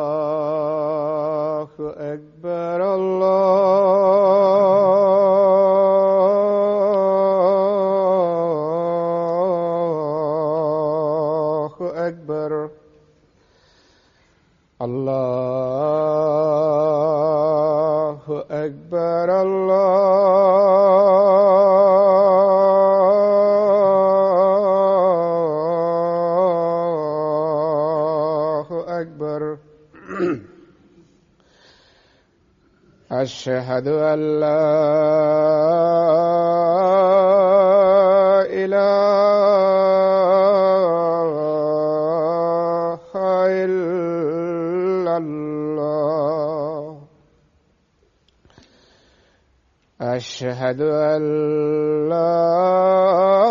الله أكبر الله أكبر الله أكبر الله أكبر أشهد أن لا إله إلا الله أشهد أن لا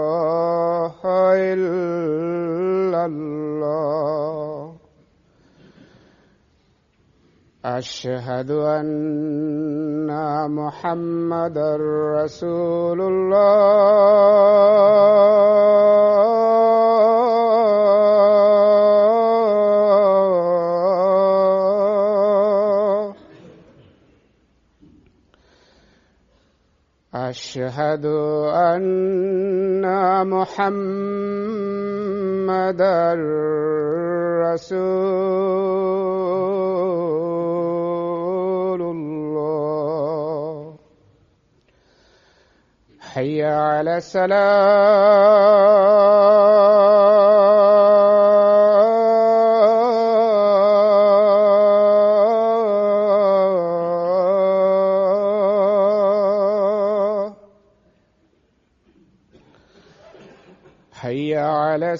إله إلا الله أشهد أن محمدًا رسول الله أشهد أن محمدًا رسول الله حي على الصلاة حي على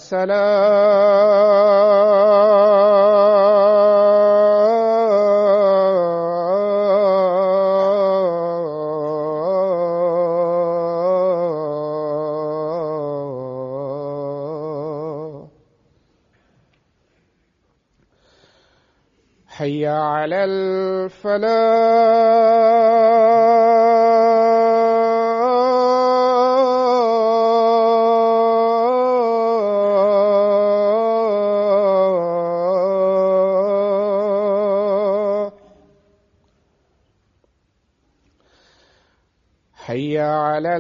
الصلاة حي على الفلاح حي على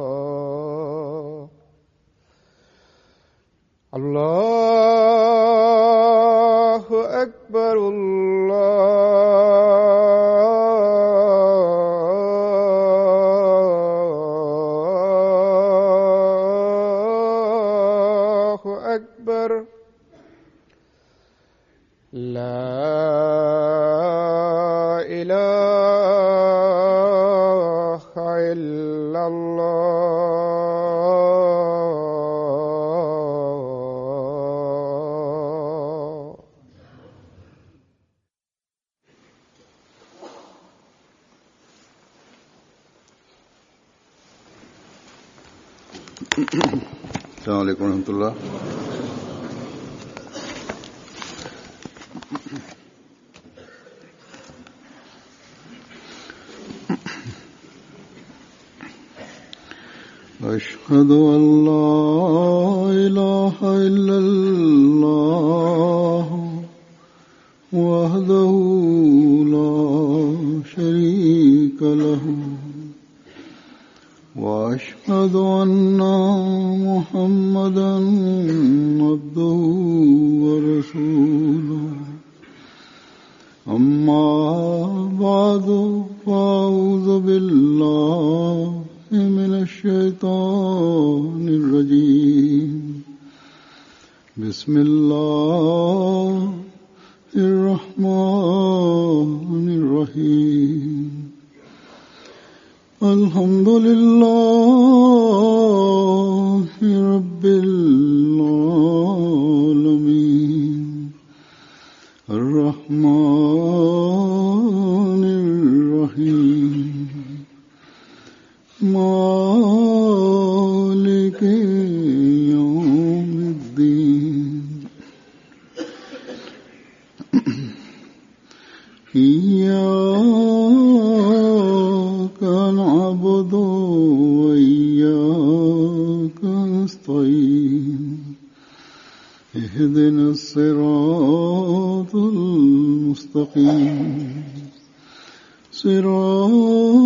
الفلاح الله أكبر الله أكبر لا إله إلا الله السلام عليكم ورحمة الله. أشهد أن لا إله إلا الله وحده لا شريك له وأشهد أن محمدًا عبده ورسوله أما بعد فأعوذ بالله من الشيطان الرجيم بسم الله الرحمن الرحيم الحمد لله رب العالمين الرحمن اهدنا الصراط المستقيم صراط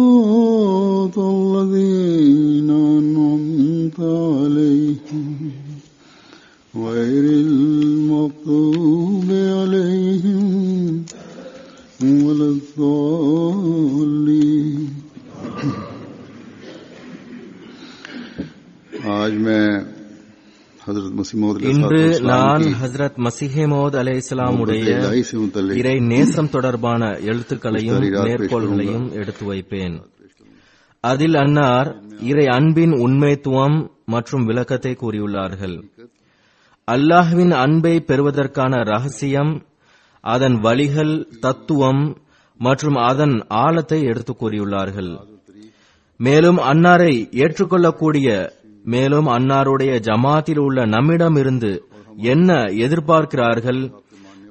الذين أنعمت عليهم غير المغضوب عليهم ولا الضالين. आज मैं இன்று நான் ஹஸ்ரத் மசீஹ் மவ்ஊத் அலைஹிஸ்ஸலாமுடைய இறை நேசம் தொடர்பான எழுத்துக்களையும் மேற்கோள்களையும் எடுத்து வைப்பேன். அதில் அன்னார் இறை அன்பின் உண்மைத்துவம் மற்றும் விளக்கத்தை கூறியுள்ளார்கள். அல்லாஹ்வின் அன்பை பெறுவதற்கான ரகசியம், அதன் வழிகள், தத்துவம் மற்றும் அதன் ஆழத்தை எடுத்து கூறியுள்ளார்கள். மேலும் அன்னாரை ஏற்றுக்கொள்ளக்கூடிய, மேலும் அன்னாருடைய ஜமாத்தில் உள்ள நம்மிடமிருந்து என்ன எதிர்பார்க்கிறார்கள்,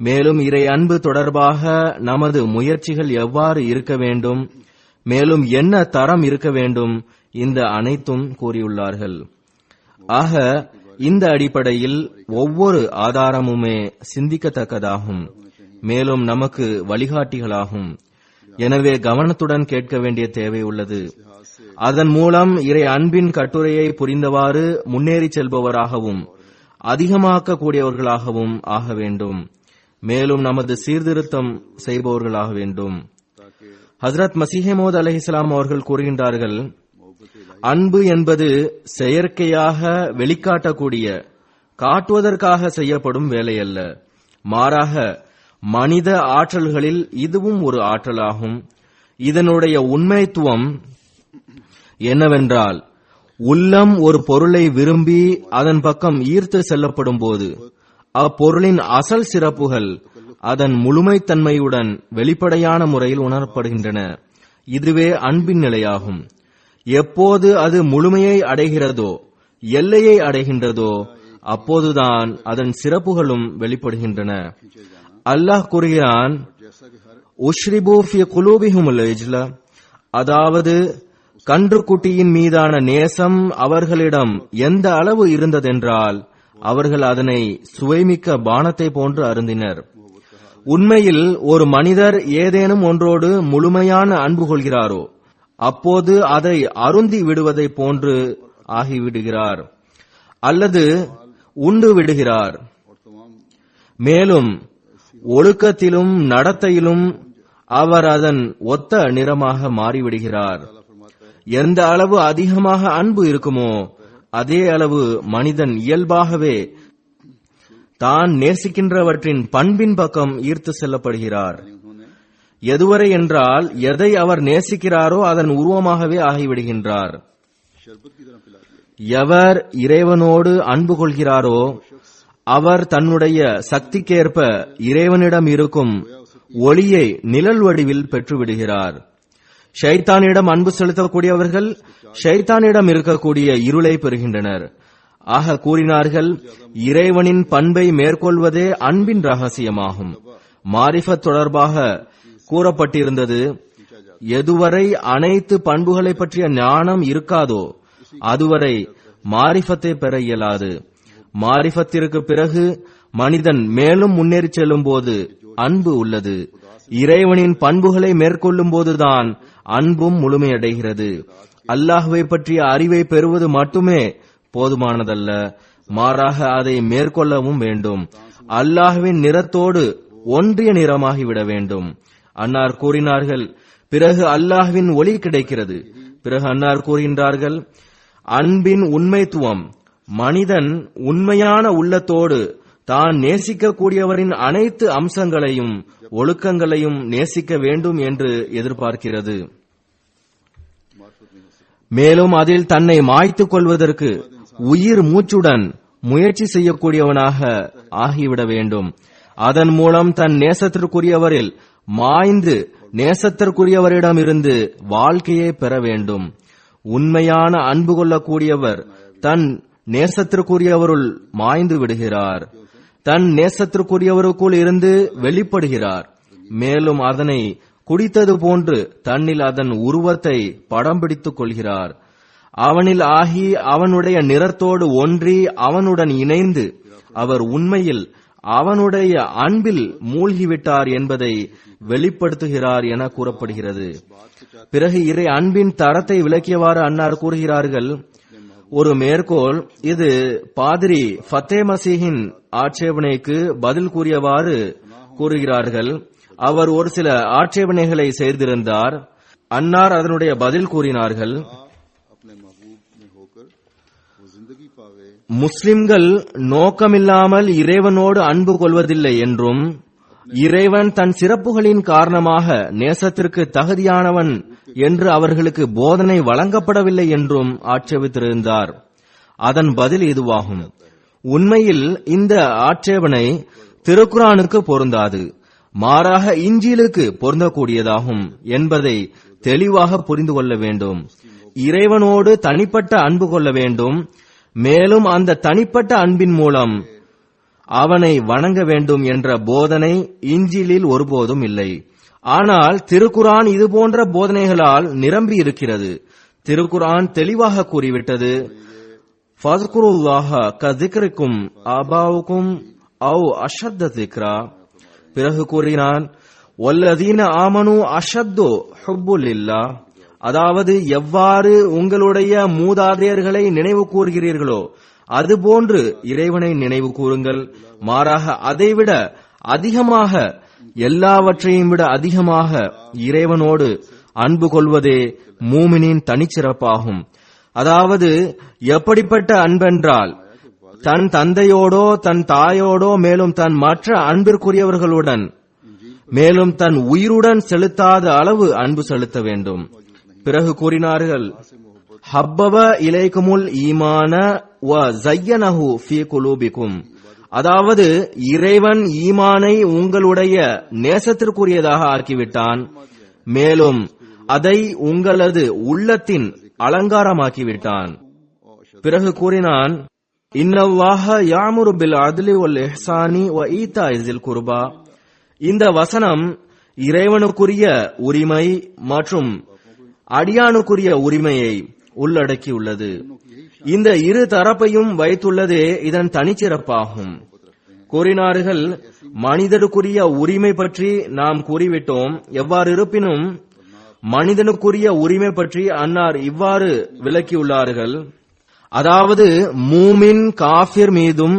மேலும் இறை அன்பு தொடர்பாக நமது முயற்சிகள் எவ்வாறு இருக்க வேண்டும், மேலும் என்ன தரம் இருக்க வேண்டும், இந்த அனைத்தும் கூறியுள்ளார்கள். ஆக இந்த அடிப்படையில் ஒவ்வொரு ஆதாரமுமே சிந்திக்கத்தக்கதாகும், மேலும் நமக்கு வழிகாட்டிகளாகும். எனவே கவனத்துடன் கேட்க வேண்டிய தேவை உள்ளது. அதன் மூலம் இறை அன்பின் கட்டுரையை புரிந்தவாறு முன்னேறி செல்பவராகவும் அதிகமாக்கக்கூடியவர்களாகவும் ஆக வேண்டும், மேலும் நமது சீர்திருத்தம் செய்பவர்களாக வேண்டும். ஹஸ்ரத் மசீஹ் மவ்ஊத் அலைஹிஸ்ஸலாம் அவர்கள் கூறுகின்றார்கள், அன்பு என்பது செயற்கையாக வெளிக்காட்டக்கூடிய, காட்டுவதற்காக செய்யப்படும் வேலையல்ல. மாறாக மனித ஆற்றல்களில் இதுவும் ஒரு ஆற்றலாகும். இதனுடைய உண்மைத்துவம் என்னவென்றால், உள்ளம் ஒரு பொருளை விரும்பி அதன் பக்கம் ஈர்த்து செல்லப்படும் போது அப்பொருளின் அசல் சிறப்புகள் அதன் முழுமைத்தன்மையுடன் வெளிப்படையான முறையில் உணரப்படுகின்றன. இதுவே அன்பின் நிலையாகும். எப்போது அது முழுமையை அடைகிறதோ, எல்லையை அடைகின்றதோ, அப்போதுதான் அதன் சிறப்புகளும் வெளிப்படுகின்றன. அல்லாஹ் கூறுகிறான், உஷ்ரிபு ஃபி குலூபிஹுமுல் இஜ்ல, அதாவது கன்றுக்குட்டியின் மீதான நேசம் அவர்களிடம் எந்த அளவு இருந்ததென்றால் அவர்கள் அதனை சுவைமிக்க பானத்தை போன்று அருந்தினர். உண்மையில் ஒரு மனிதர் ஏதேனும் ஒன்றோடு முழுமையான அன்பு கொள்கிறாரோ அப்போது அதை அருந்தி விடுவதை போன்று ஆகிவிடுகிறார் அல்லது உண்டு விடுகிறார். மேலும் ஒழுக்கத்திலும் நடத்தையிலும் அவர் அதன் ஒத்த நிறமாக மாறிவிடுகிறார். எந்த அளவு அதிகமாக அன்பு இருக்குமோ அதே அளவு மனிதன் இயல்பாகவே தான் நேசிக்கின்றவற்றின் பண்பின் பக்கம் ஈர்த்து செல்லப்படுகிறார். எதுவரை என்றால் எதை அவர் நேசிக்கிறாரோ அதன் உருவமாகவே ஆகிவிடுகின்றார். எவர் இறைவனோடு அன்பு கொள்கிறாரோ அவர் தன்னுடைய சக்திக்கேற்ப இறைவனிடம் இருக்கும் ஒளியை நிழல் வடிவில் பெற்றுவிடுகிறார். ஷைத்தானிடம் அன்பு செலுத்தக்கூடியவர்கள் ஷைத்தானிடம் இருக்கக்கூடிய இருளை பெறுகின்றனர். ஆக கூறினார்கள், இறைவனின் பண்பை மேற்கொள்வதே அன்பின் ரகசியமாகும். மாரிஃபத் தொடர்பாக கூறப்பட்டிருந்தது, எதுவரை அனைத்து பண்புகளை பற்றிய ஞானம் இருக்காதோ அதுவரை மாரிஃபத்தை பெற இயலாது. மாரிஃபத்திற்கு பிறகு மனிதன் மேலும் முன்னேறி செல்லும் போது அன்பு உள்ளது. இறைவனின் பண்புகளை மேற்கொள்ளும் போதுதான் அன்பும் முழுமையடைகிறது. அல்லாஹ்வை பற்றிய அறிவை பெறுவது மட்டுமே போதுமானதல்ல, மாறாக அதை மேற்கொள்ளவும் வேண்டும். அல்லாஹ்வின் நிறத்தோடு ஒன்றிய நிறமாகிவிட வேண்டும். அன்னார் கூறினார்கள், பிறகு அல்லாஹ்வின் ஒளி கிடைக்கிறது. பிறகு அன்னார் கூறுகின்றார்கள், அன்பின் உண்மைத்துவம் மனிதன் உண்மையான உள்ளத்தோடு தான் நேசிக்கக்கூடியவரின் அனைத்து அம்சங்களையும் ஒழுக்கங்களையும் நேசிக்க வேண்டும் என்று எதிர்பார்க்கிறது. மேலும் அதில் தன்னை மாய்த்துக் கொள்வதற்கு உயிர் மூச்சுடன் முயற்சி செய்யக்கூடியவனாக ஆகிவிட வேண்டும். அதன் மூலம் தன் நேசத்திற்குரியவரில் மாய்ந்து நேசத்திற்குரியவரிடமிருந்து வாழ்க்கையை பெற வேண்டும். உண்மையான அன்பு கொள்ளக்கூடியவர் தன் நேசத்திற்குரியவருள் மாய்ந்து விடுகிறார். தன் நேசத்திற்குரியவருக்குள் இருந்து வெளிப்படுகிறார். மேலும் அதனை குடித்தது போன்று தன்னில் அதன் உருவத்தை படம் பிடித்துக் கொள்கிறார். அவனில் ஆகி அவனுடைய நிறத்தோடு ஒன்றி அவனுடன் இணைந்து அவர் உண்மையில் அவனுடைய அன்பில் மூழ்கிவிட்டார் என்பதை வெளிப்படுத்துகிறார் என கூறப்படுகிறது. பிறகு இறை அன்பின் தரத்தை விளக்கியவாறு அன்னார் கூறுகிறார்கள். ஒரு மேற்கோள், இது பாதிரி ஃபத்தே மசீஹின் ஆட்சேபனைக்கு பதில் கூறியவாறு கூறுகிறார்கள். அவர் ஒரு சில ஆட்சேபனைகளை செய்திருந்தார். அன்னார் அதனுடைய பதில் கூறினார்கள். முஸ்லிம்கள் நோக்கமில்லாமல் இறைவனோடு அன்பு கொள்வதில்லை என்றும் இறைவன் தன் சிறப்புகளின் காரணமாக நேசத்திற்கு தகுதியானவன் என்று அவர்களுக்கு போதனை வழங்கப்படவில்லை என்றும் ஆட்சேபித்திருந்தார். அதன் பதில் இதுவாகும். உண்மையில் இந்த ஆட்சேபனை திருக்குரானுக்கு பொருந்தாது, மாறாக இஞ்சிலுக்கு பொருந்தக்கூடியதாகும் என்பதை தெளிவாக புரிந்து கொள்ள வேண்டும். இறைவனோடு தனிப்பட்ட அன்பு கொள்ள வேண்டும், மேலும் அந்த தனிப்பட்ட அன்பின் மூலம் அவனை வணங்க வேண்டும் என்ற போதனை இஞ்சிலில் ஒருபோதும் இல்லை. ஆனால் திருக்குரான் இதுபோன்ற போதனைகளால் நிரம்பி இருக்கிறது. திருக்குரான் தெளிவாக கூறிவிட்டது, ஃபஸ்குருல்லாஹ கதிக்ரிக்கும் ஆபாவுக்கும் அவ் அஷத்த திக்ரா. பிறகு கூறினான், வல்லதீன ஆமனு அஷத்து ஹுப்புலில்லா. அதாவது எவ்வாறு உங்களுடைய மூதாதையர்களை நினைவு கூறுகிறீர்களோ அதுபோன்று இறைவனை நினைவு கூறுங்கள். மாறாக அதைவிட அதிகமாக, எல்லாவற்றையும் விட அதிகமாக இறைவனோடு அன்பு கொள்வதே மூமினின் தனிச்சிறப்பாகும். அதாவது எப்படிப்பட்ட அன்பென்றால் தன் தந்தையோடோ தன் தாயோடோ மேலும் தன் மற்ற அன்பிற்குரியவர்களுடன் மேலும் தன் உயிருடன் செலுத்தாத அளவு அன்பு செலுத்த வேண்டும். பிறகு கூறினார்கள், ஹப்பப இலைக்குமுல் ஈமான வ ஸய்யனஹு ஃபீ குலூபிக்கும். அதாவது இறைவன் ஈமானை உங்களுடைய நேசத்திற்குரியதாக ஆக்கிவிட்டான், மேலும் அதை உங்களது உள்ளத்தின் அலங்காரமாக்கிவிட்டான். பிறகு கூறினான், இன்னல்லாஹ யாமுரு பில் அத்லி வல் இஹ்சானி வ ஈதாஇல் குர்பா. இந்த வசனம் இறைவனுக்குரிய உரிமை மற்றும் அடியானுக்குரிய உரிமையை உள்ளடக்கியுள்ளது. இந்த இரு தரப்பையும் வைத்துள்ளதே இதன் தனிச்சிறப்பாகும். கூறினார்கள், மனிதனுக்குரிய உரிமை பற்றி நாம் கூறிவிட்டோம். எவ்வாறு இருப்பினும் மனிதனுக்குரிய உரிமை பற்றி அன்னார் இவ்வாறு விளக்கியுள்ளார்கள். அதாவது மூமின் காஃபிர் மீதும்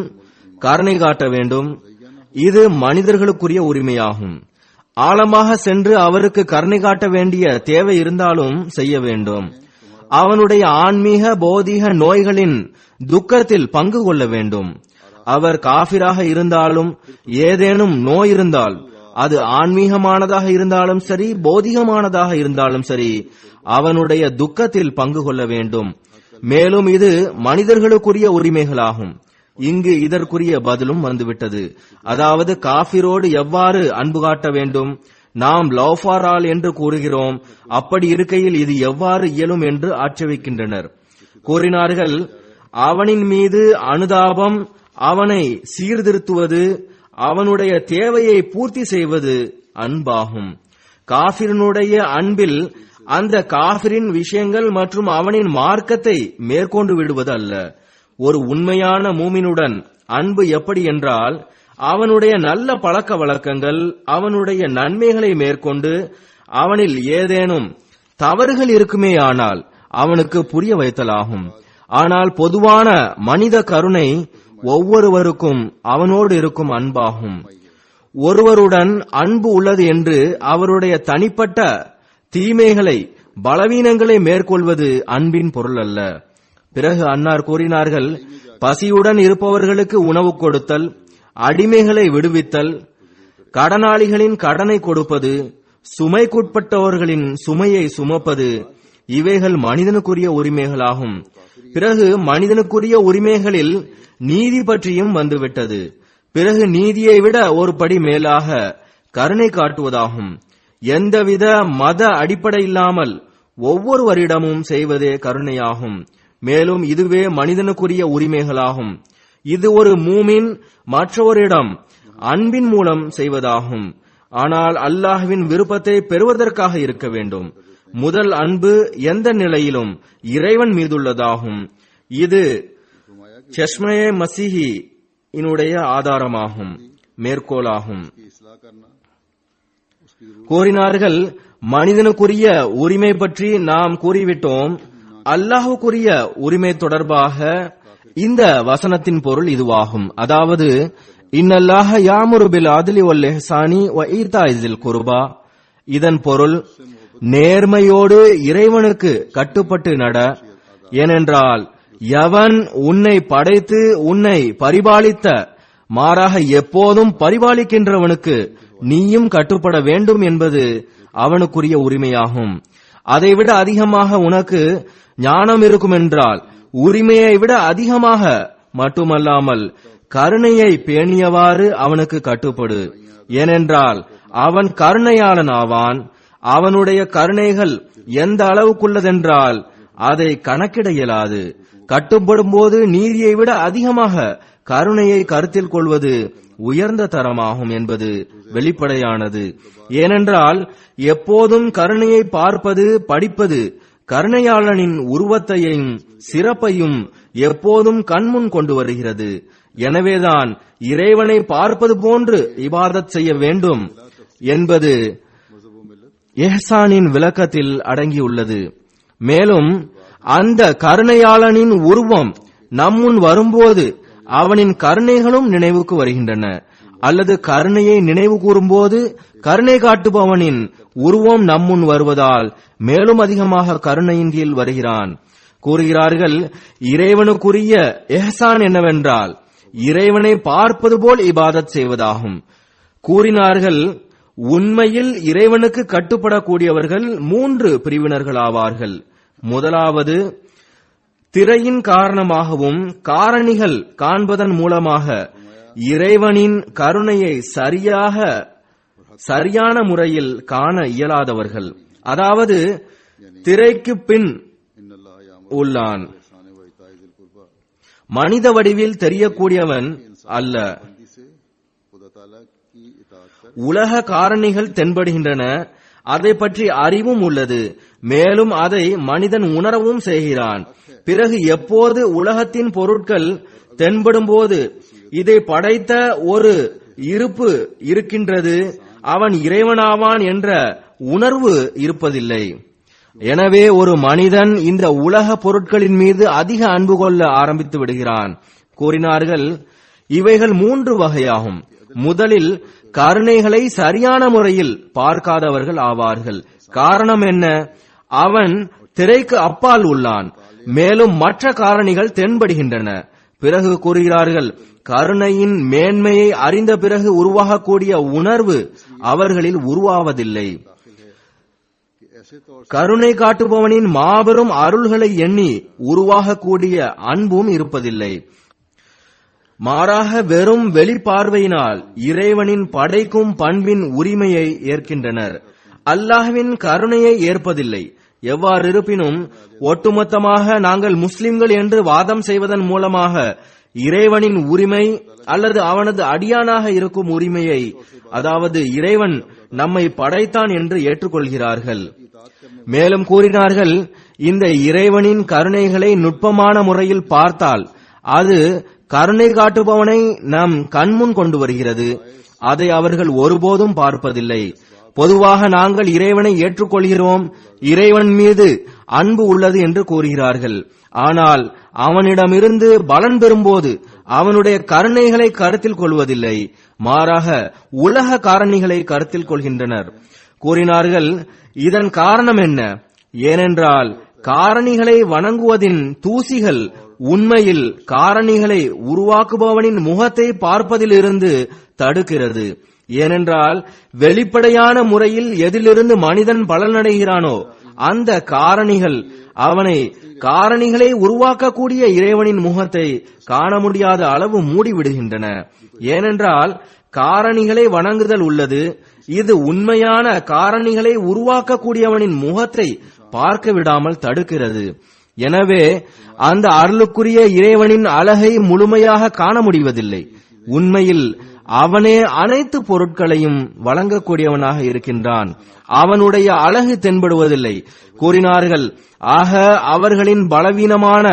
கருணை காட்ட வேண்டும். இது மனிதர்களுக்குரிய உரிமையாகும். ஆழமாக சென்று அவருக்கு கருணை காட்ட வேண்டிய தேவை இருந்தாலும் செய்ய வேண்டும். அவனுடைய ஆன்மீக பௌதீக நோய்களின் துக்கத்தில் பங்கு கொள்ள வேண்டும். அவர் காஃபிராக இருந்தாலும் ஏதேனும் நோய் இருந்தால், அது ஆன்மீகமானதாக இருந்தாலும் சரி பௌதீகமானதாக இருந்தாலும் சரி, அவனுடைய துக்கத்தில் பங்கு கொள்ள வேண்டும். மேலும் இது மனிதர்களுக்குரிய உரிமைகளாகும். இங்கு இதற்குரிய பதிலும் வந்துவிட்டது. அதாவது காஃபிரோடு எவ்வாறு அன்பு காட்ட வேண்டும்? நாம் லவ்ஃபாரால் என்று கூறுகிறோம். அப்படி இருக்கையில் இது எவ்வாறு இயலும் என்று ஆட்சேபிக்கின்றனர். கூறினார்கள், அவனின் மீது அனுதாபம், அவனை சீர்திருத்துவது, அவனுடைய தேவையை பூர்த்தி செய்வது அன்பாகும். காஃபிரனுடைய அன்பில் அந்த காஃபிரின் விஷயங்கள் மற்றும் அவனின் மார்க்கத்தை மேற்கொண்டு விடுவது அல்ல. ஒரு உண்மையான மூமினுடன் அன்பு எப்படி என்றால், அவனுடைய நல்ல பழக்க வழக்கங்கள், அவனுடைய நன்மைகளை மேற்கொண்டு அவனில் ஏதேனும் தவறுகள் இருக்குமேயானால் அவனுக்கு புரிய வைத்தலாகும். ஆனால் பொதுவான மனித கருணை ஒவ்வொருவருக்கும் அவனோடு இருக்கும் அன்பாகும். ஒருவருடன் அன்பு உள்ளது என்று அவருடைய தனிப்பட்ட தீமைகளை பலவீனங்களை மேற்கொள்வது அன்பின் பொருள் அல்ல. பிறகு அன்னார் கூறினார்கள், பசியுடன் இருப்பவர்களுக்கு உணவு கொடுத்தல், அடிமைகளை விடுவித்தல், கடனாளிகளின் கடனை கொடுப்பது, சுமைக்குட்பட்டவர்களின் சுமையை சுமப்பது, இவைகள் மனிதனுக்குரிய உரிமைகளாகும். பிறகு மனிதனுக்குரிய உரிமைகளில் நீதி பற்றியும் வந்துவிட்டது. பிறகு நீதியை விட ஒரு படி மேலாக கருணை காட்டுவதாகும். எந்தவித மத அடிப்படை இல்லாமல் ஒவ்வொருவரிடமும் செய்வதே கருணையாகும். மேலும் இதுவே மனிதனுக்குரிய உரிமைகளாகும். இது ஒரு மூமின் மற்றவரிடம் அன்பின் மூலம் செய்வதாகும். ஆனால் அல்லாஹ்வின் விருப்பத்தை பெறுவதற்காக இருக்க வேண்டும். முதல் அன்பு எந்த நிலையிலும் இறைவன் மீதுள்ளதாகும். இது சஷ்மயே மசீஹி இனுடைய ஆதாரமாகும், மேற்கோளாகும். கூறினார்கள், மனிதனுக்குரிய உரிமை பற்றி நாம் கூறிவிட்டோம். அல்லாஹுக்குரிய உரிமை தொடர்பாக இந்த வசனத்தின் பொருள் இதுவாகும். அதாவது, இன்னல்லாஹ யாமுரு பில் அத்லி வல் இஹ்சானி வ ஈதாஇ ஸில் குர்பா. இதன் பொருள், நேர்மையோடு இறைவனுக்கு கட்டுப்பட்டு நட. ஏனென்றால் எவன் உன்னை படைத்து உன்னை பரிபாலித்த, மாறாக எப்போதும் பரிபாலிக்கின்றவனுக்கு நீயும் கட்டுப்பட வேண்டும் என்பது அவனுக்குரிய உரிமையாகும். அதைவிட அதிகமாக உனக்கு ஞானம் இருக்குமென்றால் உரிமையை விட அதிகமாக மட்டுமல்லாமல் கருணையை பேணியவாறு அவனுக்கு கட்டுப்படு. ஏனென்றால் அவன் கருணையாளன் ஆவான். அவனுடைய கருணைகள் எந்த அளவுக்குள்ளதென்றால் அதை கணக்கிட இயலாது. கட்டுப்படும் போது நீதியை விட அதிகமாக கருணையை கருத்தில் கொள்வது உயர்ந்த தரமாகும் என்பது வெளிப்படையானது. ஏனென்றால் எப்போதும் கருணையை பார்ப்பது, படிப்பது கருணையாளனின் உருவத்தையும் சிறப்பையும் எப்போதும் கண்முன் கொண்டு வருகிறது. எனவேதான் இறைவனை பார்ப்பது போன்று இபாதத் செய்ய வேண்டும் என்பது இஹ்சானின் விளக்கத்தில் அடங்கியுள்ளது. மேலும் அந்த கருணையாளனின் உருவம் நம்முன் வரும்போது அவனின் கருணைகளும் நினைவுக்கு வருகின்றன. அல்லது கருணையை நினைவு கூறும்போது கருணை காட்டுபவனின் உருவம் நம்முன் வருவதால் மேலும் அதிகமாக கருணையின் கீழ் வருகிறான். கூறுகிறார்கள், இறைவனுக்குரிய இஹ்சான் என்னவென்றால் இறைவனை பார்ப்பது போல் இபாதத் செய்வதாகும். கூறினார்கள், உண்மையில் இறைவனுக்கு கட்டுப்படக்கூடியவர்கள் 3 பிரிவினர்கள் ஆவார்கள். முதலாவது, திரையின் காரணமாகவும் காரணிகள் காண்பதன் மூலமாக இறைவனின் கருணையை சரியான முறையில் காண இயலாதவர்கள். அதாவது திரைக்கு பின் உள்ளான், மனித வடிவில் தெரியக்கூடியவன் அல்ல. உலக காரணிகள் தென்படுகின்றன, அதை பற்றி அறிவும் உள்ளது. மேலும் அதை மனிதன் உணரவும் செய்கிறான். பிறகு எப்போது உலகத்தின் பொருட்கள் தென்படும் போது இதை படைத்த ஒரு இருப்பு இருக்கின்றது, அவன் இறைவனாவான் என்ற உணர்வு இருப்பதில்லை. எனவே ஒரு மனிதன் இந்த உலக பொருட்களின் மீது அதிக அன்பு கொள்ள ஆரம்பித்து விடுகிறான். கூறினார்கள், இவைகள் 3 வகையாகும். முதலில் கருணைகளை சரியான முறையில் பார்க்காதவர்கள் ஆவார்கள். காரணம் என்ன? அவன் திரைக்கு அப்பால் உள்ளான். மேலும் மற்ற காரணிகள் தென்படுகின்றன. பிறகு கூறுகிறார்கள், கருணையின் மேன்மையை அறிந்த பிறகு உருவாகக்கூடிய உணர்வு அவர்களில் உருவாவதில்லை. கருணை காட்டுபவனின் மாபெரும் அருள்களை எண்ணி உருவாகக்கூடிய அன்பும் இருப்பதில்லை. மாறாக வெறும் வெளிப்பார்வையினால் இறைவனின் படைக்கும் பண்பின் உரிமையை ஏற்கின்றனர். அல்லாஹ்வின் கருணையை ஏற்பதில்லை. எவ்வாறு இருப்பினும் ஒட்டுமொத்தமாக நாங்கள் முஸ்லிம்கள் என்று வாதம் செய்வதன் மூலமாக இறைவனின் உரிமை அல்லது அவனது அடியானாக இருக்கும் உரிமையை, அதாவது இறைவன் நம்மை படைத்தான் என்று ஏற்றுக்கொள்கிறார்கள். மேலும் கூறினார்கள், இந்த இறைவனின் கருணைகளை நுட்பமான முறையில் பார்த்தால் அது கருணை காட்டுபவனை நம் கண்முன் கொண்டு வருகிறது. அதை அவர்கள் ஒருபோதும் பார்ப்பதில்லை. பொதுவாக நாங்கள் இறைவனை ஏற்றுக்கொள்கிறோம், இறைவன் மீது அன்பு உள்ளது என்று கூறுகிறார்கள். ஆனால் அவனிடமிருந்து பலன் பெறும்போது அவனுடைய கருணைகளை கருத்தில் கொள்வதில்லை, மாறாக உலக காரணிகளை கருத்தில் கொள்கின்றனர். கூறினார்கள், இதன் காரணம் என்ன? ஏனென்றால் காரணிகளை வணங்குவதின் தூசிகள் உண்மையில் காரணிகளை உருவாக்குபவனின் முகத்தை பார்ப்பதிலிருந்து தடுக்கிறது. ஏனென்றால் வெளிப்படையான முறையில் எதிலிருந்து மனிதன் பலனடைகிறானோ அந்த காரணிகள் அவனை காரணிகளை உருவாக்கக்கூடிய இறைவனின் முகத்தை காண முடியாத அளவு மூடிவிடுகின்றன. ஏனென்றால் காரணிகளை வணங்குதல் உள்ளது, இது உண்மையான காரணிகளை உருவாக்கக்கூடியவனின் முகத்தை பார்க்க விடாமல் தடுக்கிறது. எனவே அந்த அருளுக்குரிய இறைவனின் அழகை முழுமையாக காண முடிவதில்லை. உண்மையில் அவனே அனைத்து பொருட்களையும் வழங்கக்கூடியவனாக இருக்கின்றான். அவனுடைய அழகு தென்படுவதில்லை கூறினார்கள். ஆக அவர்களின் பலவீனமான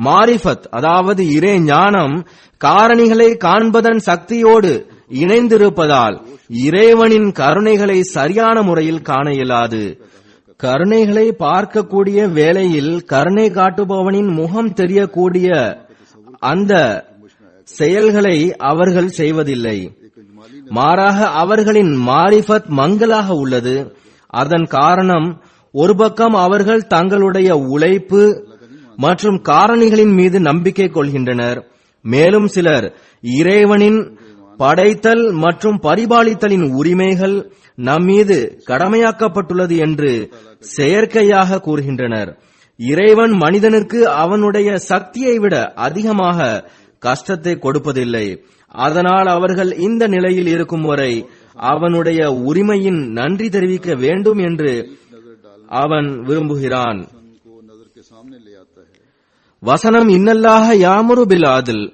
மாரிஃபத் அதாவது இறை ஞானம் காரணிகளை காண்பதன் சக்தியோடு இணைந்திருப்பதால் இறைவனின் கருணைகளை சரியான முறையில் காண இயலாது. கருணைகளை பார்க்கக்கூடிய வேளையில் கருணை காட்டுபவனின் முகம் தெரியக்கூடிய அந்த செயல்களை அவர்கள் செய்வதில்லை. மாறாக அவர்களின் மாரிஃபத் மங்கலாக உள்ளது. அதன் காரணம் ஒரு பக்கம் அவர்கள் தங்களுடைய உழைப்பு மற்றும் காரணிகளின் மீது நம்பிக்கை கொள்கின்றனர். மேலும் சிலர் இறைவனின் படைத்தல் மற்றும் பரிபாலித்தலின் உரிமைகள் நம்மீது கடமையாக்கப்பட்டுள்ளது என்று செயற்கையாக கூறுகின்றனர். இறைவன் மனிதனுக்கு அவனுடைய சக்தியை விட அதிகமாக கஷ்டத்தை கொடுப்பதில்லை. அதனால் அவர்கள் இந்த நிலையில் இருக்கும் வரை அவனுடைய உரிமையின் நன்றி தெரிவிக்க வேண்டும் என்று அவன் விரும்புகிறான். வசனம் இன்னல்லாஹ யாமுரு பில் ஆதில்,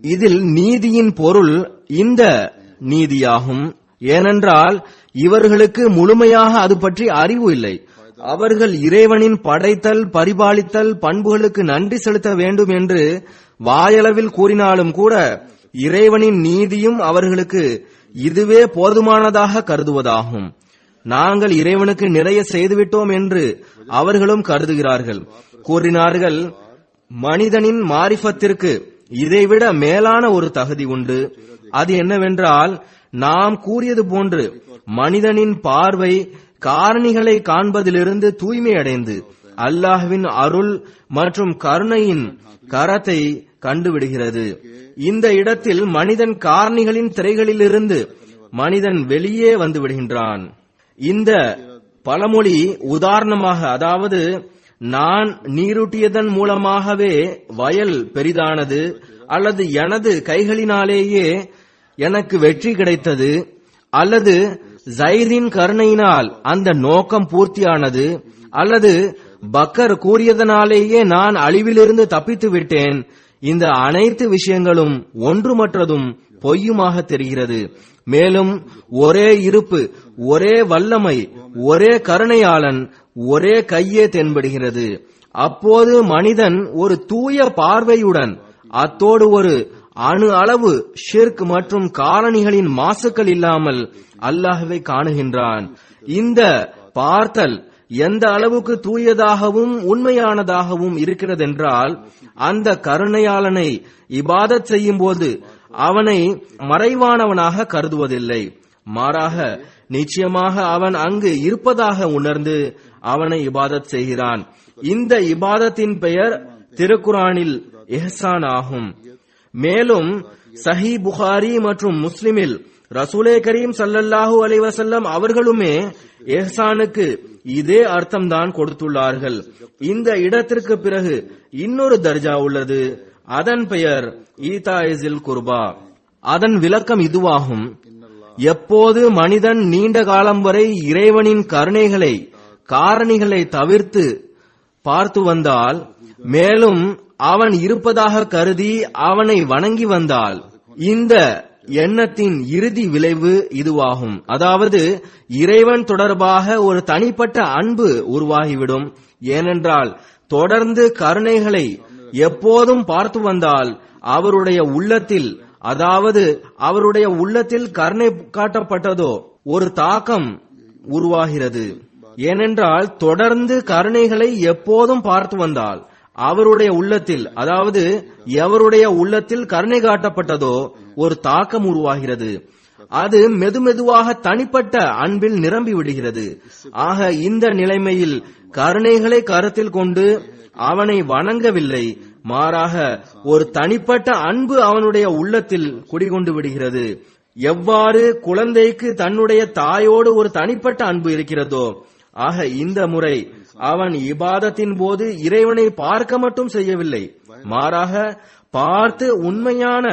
இதில் நீதியின் பொருள் இந்த நீதியாகும். ஏனென்றால் இவர்களுக்கு முழுமையாக அது பற்றி அறிவு இல்லை. அவர்கள் இறைவனின் படைத்தல் பரிபாலித்தல் பண்புகளுக்கு நன்றி செலுத்த வேண்டும் என்று வாயளவில் கூறினாலும் கூட இறைவனின் நீதியும் அவர்களுக்கு இதுவே போதுமானதாக கருதுவதாகும். நாங்கள் இறைவனுக்கு நிறைய செய்துவிட்டோம் என்று அவர்களும் கருதுகிறார்கள். கூறினார்கள், மனிதனின் மாரிஃபத்திற்கு இதைவிட மேலான ஒரு தகுதி உண்டு. அது என்னவென்றால், நாம் கூறியது போன்று மனிதனின் பார்வை காரணிகளை காண்பதிலிருந்து தூய்மை அடைந்து அல்லாஹ்வின் அருள் மற்றும் கருணையின் கரத்தை கண்டுவிடுகிறது. இந்த இடத்தில் மனிதன் காரணிகளின் திரைகளிலிருந்து மனிதன் வெளியே வந்து விடுகின்றான். இந்த பழமொழி உதாரணமாக, அதாவது நான் நீரூட்டியதன் மூலமாகவே வயல் பெரிதானது அல்லது எனது கைகளினாலேயே எனக்கு வெற்றி கிடைத்தது அல்லது ஜைரின் கருணையினால் அந்த நோக்கம் பூர்த்தியானது அல்லது பக்கர் கூறியதனாலேயே நான் அழிவிலிருந்து தப்பித்து விட்டேன். இந்த அனைத்து விஷயங்களும் ஒன்றுமற்றதும் பொய்யுமாக தெரிகிறது. மேலும் ஒரே இருப்பு, ஒரே வல்லமை, ஒரே கருணையாளன், ஒரே கையே தென்படுகிறது. அப்போது மனிதன் ஒரு தூய பார்வையுடன் அத்தோடு ஒரு அணு அளவு ஷிர்க் மற்றும் காரணிகளின் மாசுக்கள் இல்லாமல் அல்லாஹ்வை காணுகின்றான். இந்த பார்த்தல் எந்த அளவுக்கு தூயதாகவும் உண்மையானதாகவும் இருக்கிறதென்றால், அந்த கருணையாளனை இபாதத் செய்யும் போது அவனை மறைவானவனாக கருதுவதில்லை. மாறாக நிச்சயமாக அவன் அங்கு இருப்பதாக உணர்ந்து அவனை இபாதத் செய்கிறான். இந்த இபாதத்தின் பெயர் திருக்குரானில் இஹ்சான் ஆகும். மேலும் சஹீஹ் புகாரி மற்றும் முஸ்லிமில் ரசூலே கரீம் ஸல்லல்லாஹு அலைஹி வஸல்லம் அவர்களுமே இஹ்சானுக்கு இதே அர்த்தம்தான் கொடுத்துள்ளார்கள். இந்த இடத்திற்கு பிறகு இன்னொரு தர்ஜா உள்ளது. அதன் பெயர் ஈதாஇல் குர்பா. அதன் விளக்கம் இதுவாகும்: எப்போது மனிதன் நீண்ட காலம் வரை இறைவனின் கருணைகளை காரணிகளை தவிர்த்து பார்த்து வந்தால், மேலும் அவன் இருப்பதாக கருதி அவனை வணங்கி வந்தால், இந்த எண்ணத்தின் இறுதி விளைவு இதுவாகும். அதாவது இறைவன் தொடர்பாக ஒரு தனிப்பட்ட அன்பு உருவாகிவிடும். ஏனென்றால் தொடர்ந்து கருணைகளை எப்போதும் பார்த்து வந்தால் அவருடைய உள்ளத்தில், அதாவது அவருடைய உள்ளத்தில் கருணை காட்டப்பட்டதோ ஒரு தாக்கம் உருவாகிறது. ஏனென்றால் தொடர்ந்து கருணைகளை எப்போதும் பார்த்து வந்தால் அவருடைய உள்ளத்தில், அதாவது எவருடைய உள்ளத்தில் கருணை காட்டப்பட்டதோ ஒரு தாக்கம் உருவாகிறது. அது மெதுமெதுவாக தனிப்பட்ட அன்பில் நிரம்பி விடுகிறது. ஆக இந்த நிலைமையில் கருணைகளை கருத்தில் கொண்டு அவனை வணங்கவில்லை, மாறாக ஒரு தனிப்பட்ட அன்பு அவனுடைய உள்ளத்தில் குடிகொண்டு விடுகிறது. எவ்வாறு குழந்தைக்கு தன்னுடைய தாயோடு ஒரு தனிப்பட்ட அன்பு இருக்கிறதோ, ஆக இந்த முறை அவன் இபாதத்தின் போது இறைவனை பார்க்க மட்டும் செய்யவில்லை, மாறாக பார்த்து உண்மையான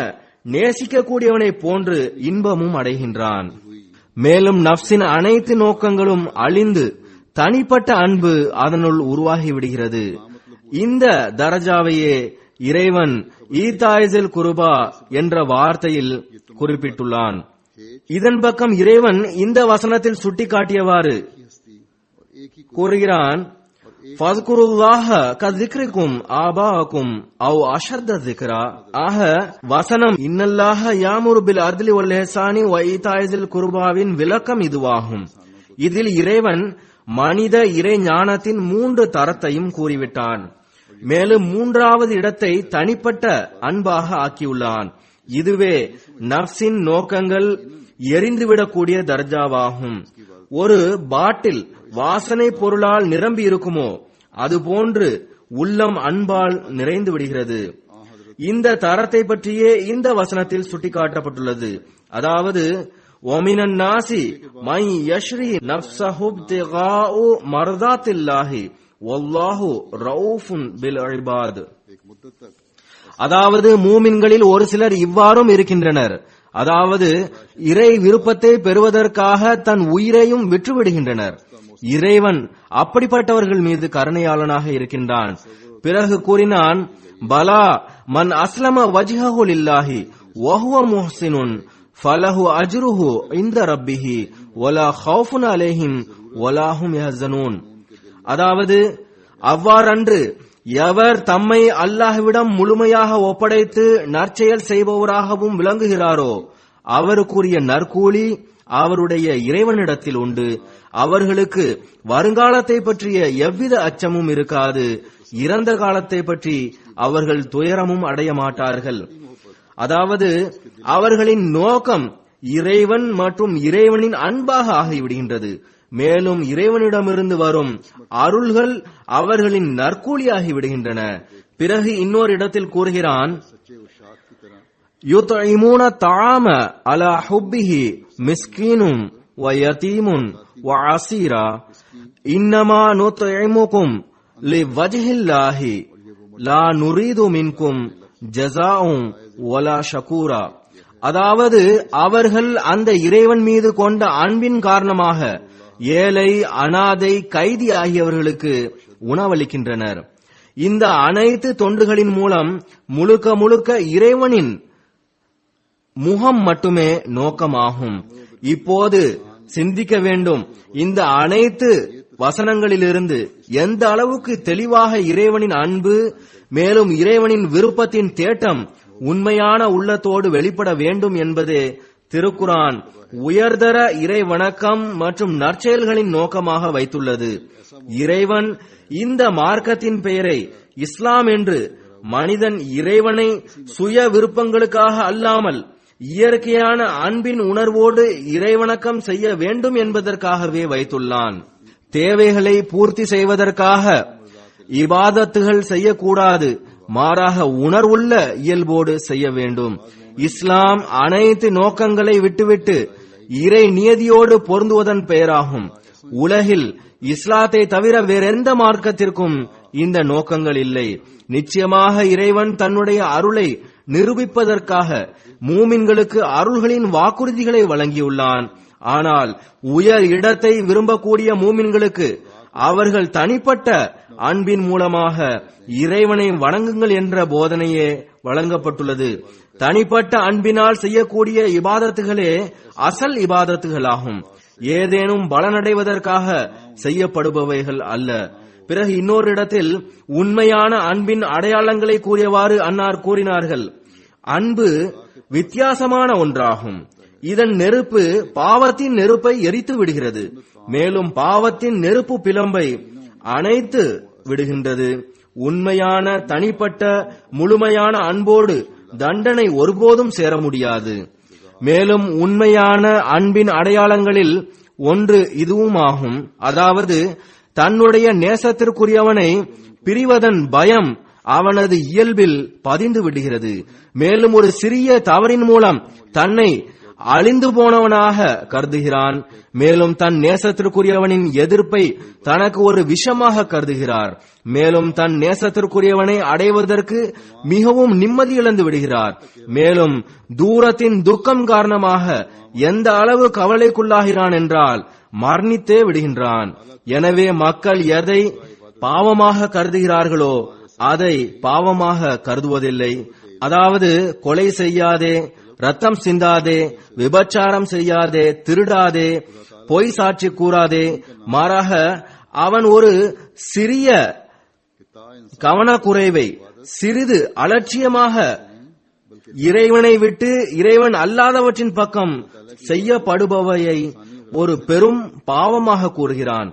நேசிக்கக்கூடியவனை போன்று இன்பமும் அடைகின்றான். மேலும் நப்சின் அனைத்து நோக்கங்களும் அழிந்து தனிப்பட்ட அன்பு அதனுள் உருவாகி விடுகிறது. இந்த தரஜாவையே இறைவன் ஈதாய்ஸில் குருபா என்ற வார்த்தையில் குறிப்பிட்டுள்ளான். இதன் பக்கம் இறைவன் இந்த வசனத்தில் சுட்டிக்காட்டியவாறு கூறுகிறான், ஃபஸ்குருல்லாஹ கذிக்ரிக்கும் ஆபாஅக்கும் அவ் அஷத்த ذிக்ரா. ஆக வசனம் இன்னல்லாஹ யாமுரு பில் அத்லி வல் இஹ்சானி வ ஈதாய்ஸில் குர்பாவின் விளக்கம் இதுவாகும். இதில் இறைவன் மனித இறை ஞானத்தின் 3 தரத்தையும் கூறிவிட்டான். மேலும் 3வது இடத்தை தனிப்பட்ட அன்பாக ஆக்கியுள்ளான். இதுவே நஃப்ஸின் நோக்கங்கள் எரிந்துவிடக்கூடிய தர்ஜாவாகும். ஒரு பாட்டில் வாசனை பொருளால் நிரம்பி இருக்குமோ அதுபோன்று உள்ளம் அன்பால் நிறைந்து விடுகிறது. இந்த தரத்தை பற்றியே இந்த வசனத்தில் சுட்டிக்காட்டப்பட்டுள்ளது. அதாவது ஒமினன் நாசி மை யஷ்ரி நஃப்ஸஹு இப்திகாஉ மர்தாத்தில்லாஹி வல்லாஹு ரவுஃபுன் பில் இபாத். அதாவது மூமின்களில் ஒரு சிலர் இவ்வாறும் இருக்கின்றனர். அதாவது இறை விருப்பத்தை பெறுவதற்காக தன் உயிரையும் விற்றுவிடுகின்றனர். இறைவன் அப்படிப்பட்டவர்கள் மீது கருணையாளனாக இருக்கின்றான். பிறகு கூறினான், பலா மன் அஸ்லம வஜ்ஹஹு லில்லாஹி வஹுவ முஹ்ஸினுன் ஃபலஹு அஜ்ருஹு இன்த ரப்பிஹி வலா ஹவுஃபுன் அலைஹிம் வலா ஹும் யஹ்ஸனூன். அதாவது அவ்வாறன்று எவர் தம்மை அல்லாஹ்விடம் முழுமையாக ஒப்படைத்து நற்செயல் செய்பவராகவும் விளங்குகிறாரோ அவருக்குரிய நற்கூலி அவருடைய இறைவனிடத்தில் உண்டு. அவர்களுக்கு வருங்காலத்தை பற்றிய எவ்வித அச்சமும் இருக்காது. இறந்த காலத்தை பற்றி அவர்கள் துயரமும் அடைய மாட்டார்கள். அதாவது அவர்களின் நோக்கம் இறைவன் மற்றும் இறைவனின் அன்பாக ஆகிவிடுகின்றது. மேலும் இறைவனிடமிருந்து வரும் அருள்கள் அவர்களின் நற்கூலியாகி விடுகின்றன. பிறகு இன்னொரு இடத்தில் கூறுகிறான், யுத்இமூன தஆம அலா ஹுப்பிஹி மிஸ்கீனும் வ யதீமுன் வ அஸீரா இன்னமா நுத்இமுகும் லிவஜ்ஹில்லாஹி லா நுரீது மின்கும் ஜஸாஉன் வலா ஷகூரா. அதாவது அவர்கள் அந்த இறைவன் மீது கொண்ட அன்பின் காரணமாக ஏழை, அனாதை, கைதி ஆகியவர்களுக்கு உணவளிக்கின்றனர். இந்த அனைத்து தொண்டுகளின் மூலம் முழுக்க முழுக்க இறைவனின் முகம் மட்டுமே நோக்கமாகும். இப்போது சிந்திக்க வேண்டும், இந்த அனைத்து வசனங்களிலிருந்து எந்த அளவுக்கு தெளிவாக இறைவனின் அன்பு மேலும் இறைவனின் விருப்பத்தின் தேட்டம் உண்மையான உள்ளத்தோடு வெளிப்பட வேண்டும் என்பதே திருக்குரான் உயர்தர இறை வணக்கம் மற்றும் நற்செயல்களின் நோக்கமாக வைத்துள்ளது. இறைவன் இந்த மார்க்கத்தின் பெயரை இஸ்லாம் என்று மனிதன் இறைவனை சுய விருப்பங்களுக்காக அல்லாமல் இயற்கையான அன்பின் உணர்வோடு இறைவணக்கம் செய்ய வேண்டும் என்பதற்காகவே வைத்துள்ளான். தேவைகளை பூர்த்தி செய்வதற்காக இபாதத்துகள் செய்யக்கூடாது, மாறாக உணர்வுள்ள இயல்போடு செய்ய வேண்டும். இஸ்லாம் அனைத்து நோக்கங்களை விட்டுவிட்டு இறை நியதியோடு பொருந்துவதன் பெயராகும். உலகில் இஸ்லாத்தை தவிர வேறெந்த மார்க்கத்திற்கும் இந்த நோக்கங்கள் இல்லை. நிச்சயமாக இறைவன் தன்னுடைய அருளை நிரூபிப்பதற்காக மூமின்களுக்கு அருள்களின் வாக்குறுதிகளை வழங்கியுள்ளான். ஆனால் உயர் இடத்தை விரும்பக்கூடிய மூமின்களுக்கு அவர்கள் தனிப்பட்ட அன்பின் மூலமாக இறைவனை வணங்குங்கள் என்ற போதனையே வழங்கப்பட்டுள்ளது. தனிப்பட்ட அன்பினால் செய்யக்கூடிய இபாதத்துகளே அசல் இபாதத்துகளாகும், ஏதேனும் பலனடைவதற்காக செய்யப்படுபவைகள் அல்ல. பிறகு இன்னொரு இடத்தில் உண்மையான அன்பின் அடையாளங்களை கூறியவாறு அன்னார் கூறினார்கள், அன்பு வித்தியாசமான ஒன்றாகும். இதன் நெருப்பு பாவத்தின் நெருப்பை எரித்து விடுகிறது, மேலும் பாவத்தின் நெருப்பு பிளம்பை அணைத்து விடுகின்றது. உண்மையான தனிப்பட்ட முழுமையான அன்போடு தண்டனை ஒருபோதும் சேர முடியாது. மேலும் உண்மையான அன்பின் அடையாளங்களில் ஒன்று இதுவுமாகும். அதாவது தன்னுடைய நேசத்திற்குரியவனை பிரிவதன் பயம் அவனது இயல்பில் பதிந்து விடுகிறது. மேலும் ஒரு சிறிய தவறின் மூலம் தன்னை அழிந்து போனவனாக கருதுகிறான். மேலும் தன் நேசத்திற்குரியவனின் எதிர்ப்பை தனக்கு ஒரு விஷமாக கருதுகிறார். மேலும் தன் நேசத்திற்குரியவனை அடைவதற்கு மிகவும் நிம்மதி இழந்து விடுகிறார். மேலும் தூரத்தின் துக்கம் காரணமாக எந்த அளவு கவலைக்குள்ளாகிறான் என்றால் மரணித்தே விடுகின்றான். எனவே மக்கள் எதை பாவமாக கருதுகிறார்களோ அதை பாவமாக கருதுவதில்லை. அதாவது கொலை செய்யாதே, ரத்தம் சிந்தாதே, விபச்சாரம் செய்யாதே, திருடாதே, பொய் சாட்சி கூறாதே. மாறாக அவன் ஒரு சிறிய கவனக்குறைவை, சிறிது அலட்சியமாக இறைவனை விட்டு இறைவன் அல்லாதவற்றின் பக்கம் செய்யப்படுபவையை ஒரு பெரும் பாவமாக கூறுகிறான்.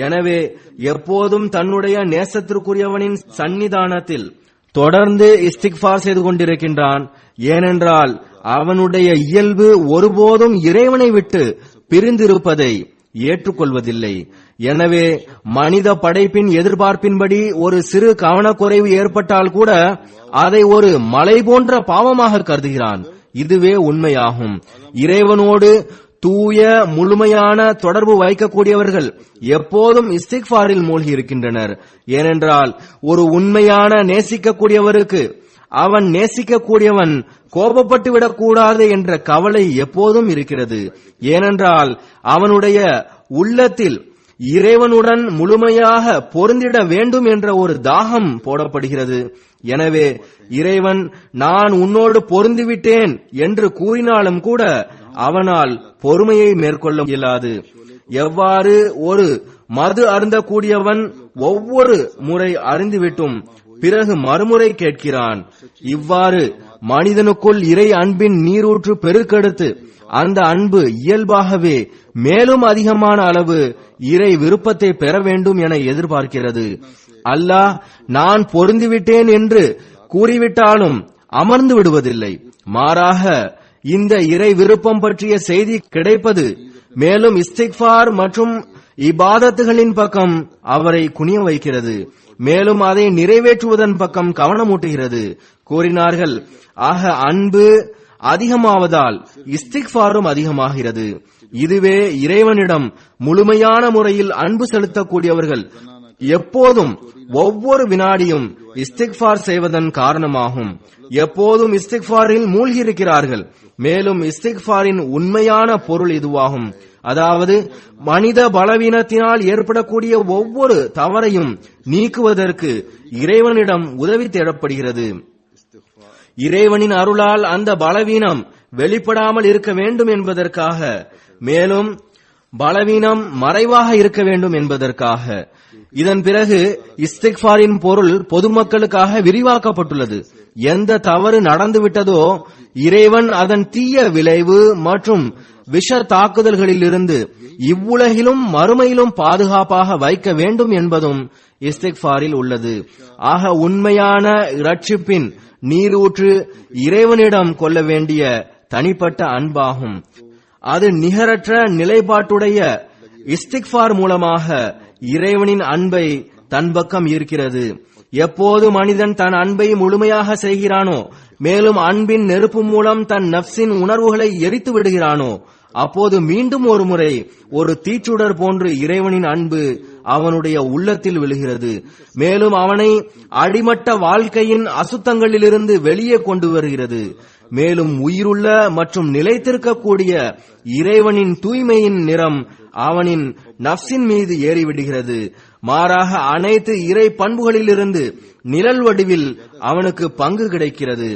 எனவே எப்போதும் தன்னுடைய நேசத்திற்குரியவனின் சன்னிதானத்தில் தொடர்ந்து இஸ்திக்ஃபார் செய்து கொண்டிருக்கின்றான். ஏனென்றால் அவனுடைய இயல்பு ஒருபோதும் இறைவனை விட்டு பிரிந்திருப்பதை ஏற்றுக்கொள்வதில்லை. எனவே மனித படைப்பின் எதிர்பார்ப்பின்படி ஒரு சிறு கவனக்குறைவு ஏற்பட்டால் கூட அதை ஒரு மலை போன்ற பாவமாக கருதுகிறான். இதுவே உண்மையாகும். இறைவனோடு தூய முழுமையான தொடர்பு வைக்கக்கூடியவர்கள் எப்போதும் இஸ்திக்ஃபாரில் மூழ்கி இருக்கின்றனர். ஏனென்றால் ஒரு உண்மையான நேசிக்கக்கூடியவருக்கு அவன் நேசிக்கக்கூடியவன் கோபப்பட்டு விடக்கூடாது என்ற கவலை எப்போதும் இருக்கிறது. ஏனென்றால் அவனுடைய உள்ளத்தில் இறைவனுடன் முழுமையாக பொருந்திட வேண்டும் என்ற ஒரு தாகம் போடப்படுகிறது. எனவே இறைவன் நான் உன்னோடு பொருந்திவிட்டேன் என்று கூறினாலும் கூட அவனால் பொறுமையை மேற்கொள்ள இயலாது. எவ்வாறு ஒரு மது அருந்தக்கூடியவன் ஒவ்வொரு முறை அருந்திவிட்டும் பிறகு மறுமுறை கேட்கிறான், இவ்வாறு மனிதனுக்குள் இறை அன்பின் நீரூற்று பெருக்கெடுத்து அந்த அன்பு இயல்பாகவே மேலும் அதிகமான அளவு இறை விருப்பத்தை பெற வேண்டும் என எதிர்பார்க்கிறது. அல்லாஹ் நான் பொருந்திவிட்டேன் என்று கூறிவிட்டாலும் அமர்ந்து விடுவதில்லை. மாறாக இந்த இறை விருப்பம் பற்றிய செய்தி கிடைப்பது மேலும் இஸ்திக்ஃபார் மற்றும் இபாதத்துகளின் பக்கம் அவரை குனிய வைக்கிறது. மேலும் அதை நிறைவேற்றுவதன் பக்கம் கவனமூட்டுகிறது. கூறினார்கள், ஆக அன்பு அதிகமாவதால் இஸ்திக்ஃபாரும் அதிகமாகிறது. இதுவே இறைவனிடம் முழுமையான முறையில் அன்பு செலுத்தக்கூடியவர்கள் எப்போதும் ஒவ்வொரு வினாடியும் இஸ்திக்ஃபார் செய்வதன் காரணமாகும். எப்போதும் இஸ்திக்ஃபாரில் மூழ்கி இருக்கிறார்கள். மேலும் இஸ்திக்ஃபாரின் உண்மையான பொருள் இதுவாகும். அதாவது மனித பலவீனத்தினால் ஏற்படக்கூடிய ஒவ்வொரு தவறையும் நீக்குவதற்கு இறைவனிடம் உதவி தேடப்படுகிறது. இறைவனின் அருளால் அந்த பலவீனம் வெளிப்படாமல் இருக்க வேண்டும் என்பதற்காக, மேலும் பலவீனம் மறைவாக இருக்க வேண்டும் என்பதற்காக. இதன் பிறகு இஸ்திக்ஃபாரின் பொருள் பொதுமக்களுக்காக விரிவாக்கப்பட்டுள்ளது. எந்த தவறு நடந்துவிட்டதோ இறைவன் அதன் தீய விளைவு மற்றும் விஷ தாக்குதல்களிலிருந்து இவ்வுலகிலும் மறுமையிலும் பாதுகாப்பாக வைக்க வேண்டும் என்பதும் இஸ்திக்ஃபாரில் உள்ளது. ஆக உண்மையான இரட்சிப்பின் நீரூற்று இறைவனிடம் கொள்ள வேண்டிய தனிப்பட்ட அன்பாகும். அது நிகரற்ற நிலைப்பாட்டுடைய இஸ்திக்ஃபார் மூலமாக இறைவனின் அன்பை தன் பக்கம் ஈர்க்கிறது. எப்போது மனிதன் தன் அன்பை முழுமையாக செய்கிறானோ, மேலும் அன்பின் நெருப்பு மூலம் தன் நஃப்ஸின் உணர்வுகளை எரித்து விடுகிறானோ, அப்போது மீண்டும் ஒரு முறை ஒரு தீச்சுடர் போன்று இறைவனின் அன்பு அவனுடைய உள்ளத்தில் விழுகிறது. மேலும் அவனை அடிமட்ட வாழ்க்கையின் அசுத்தங்களிலிருந்து வெளியே கொண்டு வருகிறது. மேலும் உயிருள்ள மற்றும் நிலைத்திருக்கக்கூடிய இறைவனின் தூய்மையின் நிறம் அவனின் நஃப்ஸின் மீது ஏறிவிடுகிறது. மாறாக அனைத்து இறை பண்புகளிலிருந்து நிழல் வடிவில் அவனுக்கு பங்கு கிடைக்கிறது.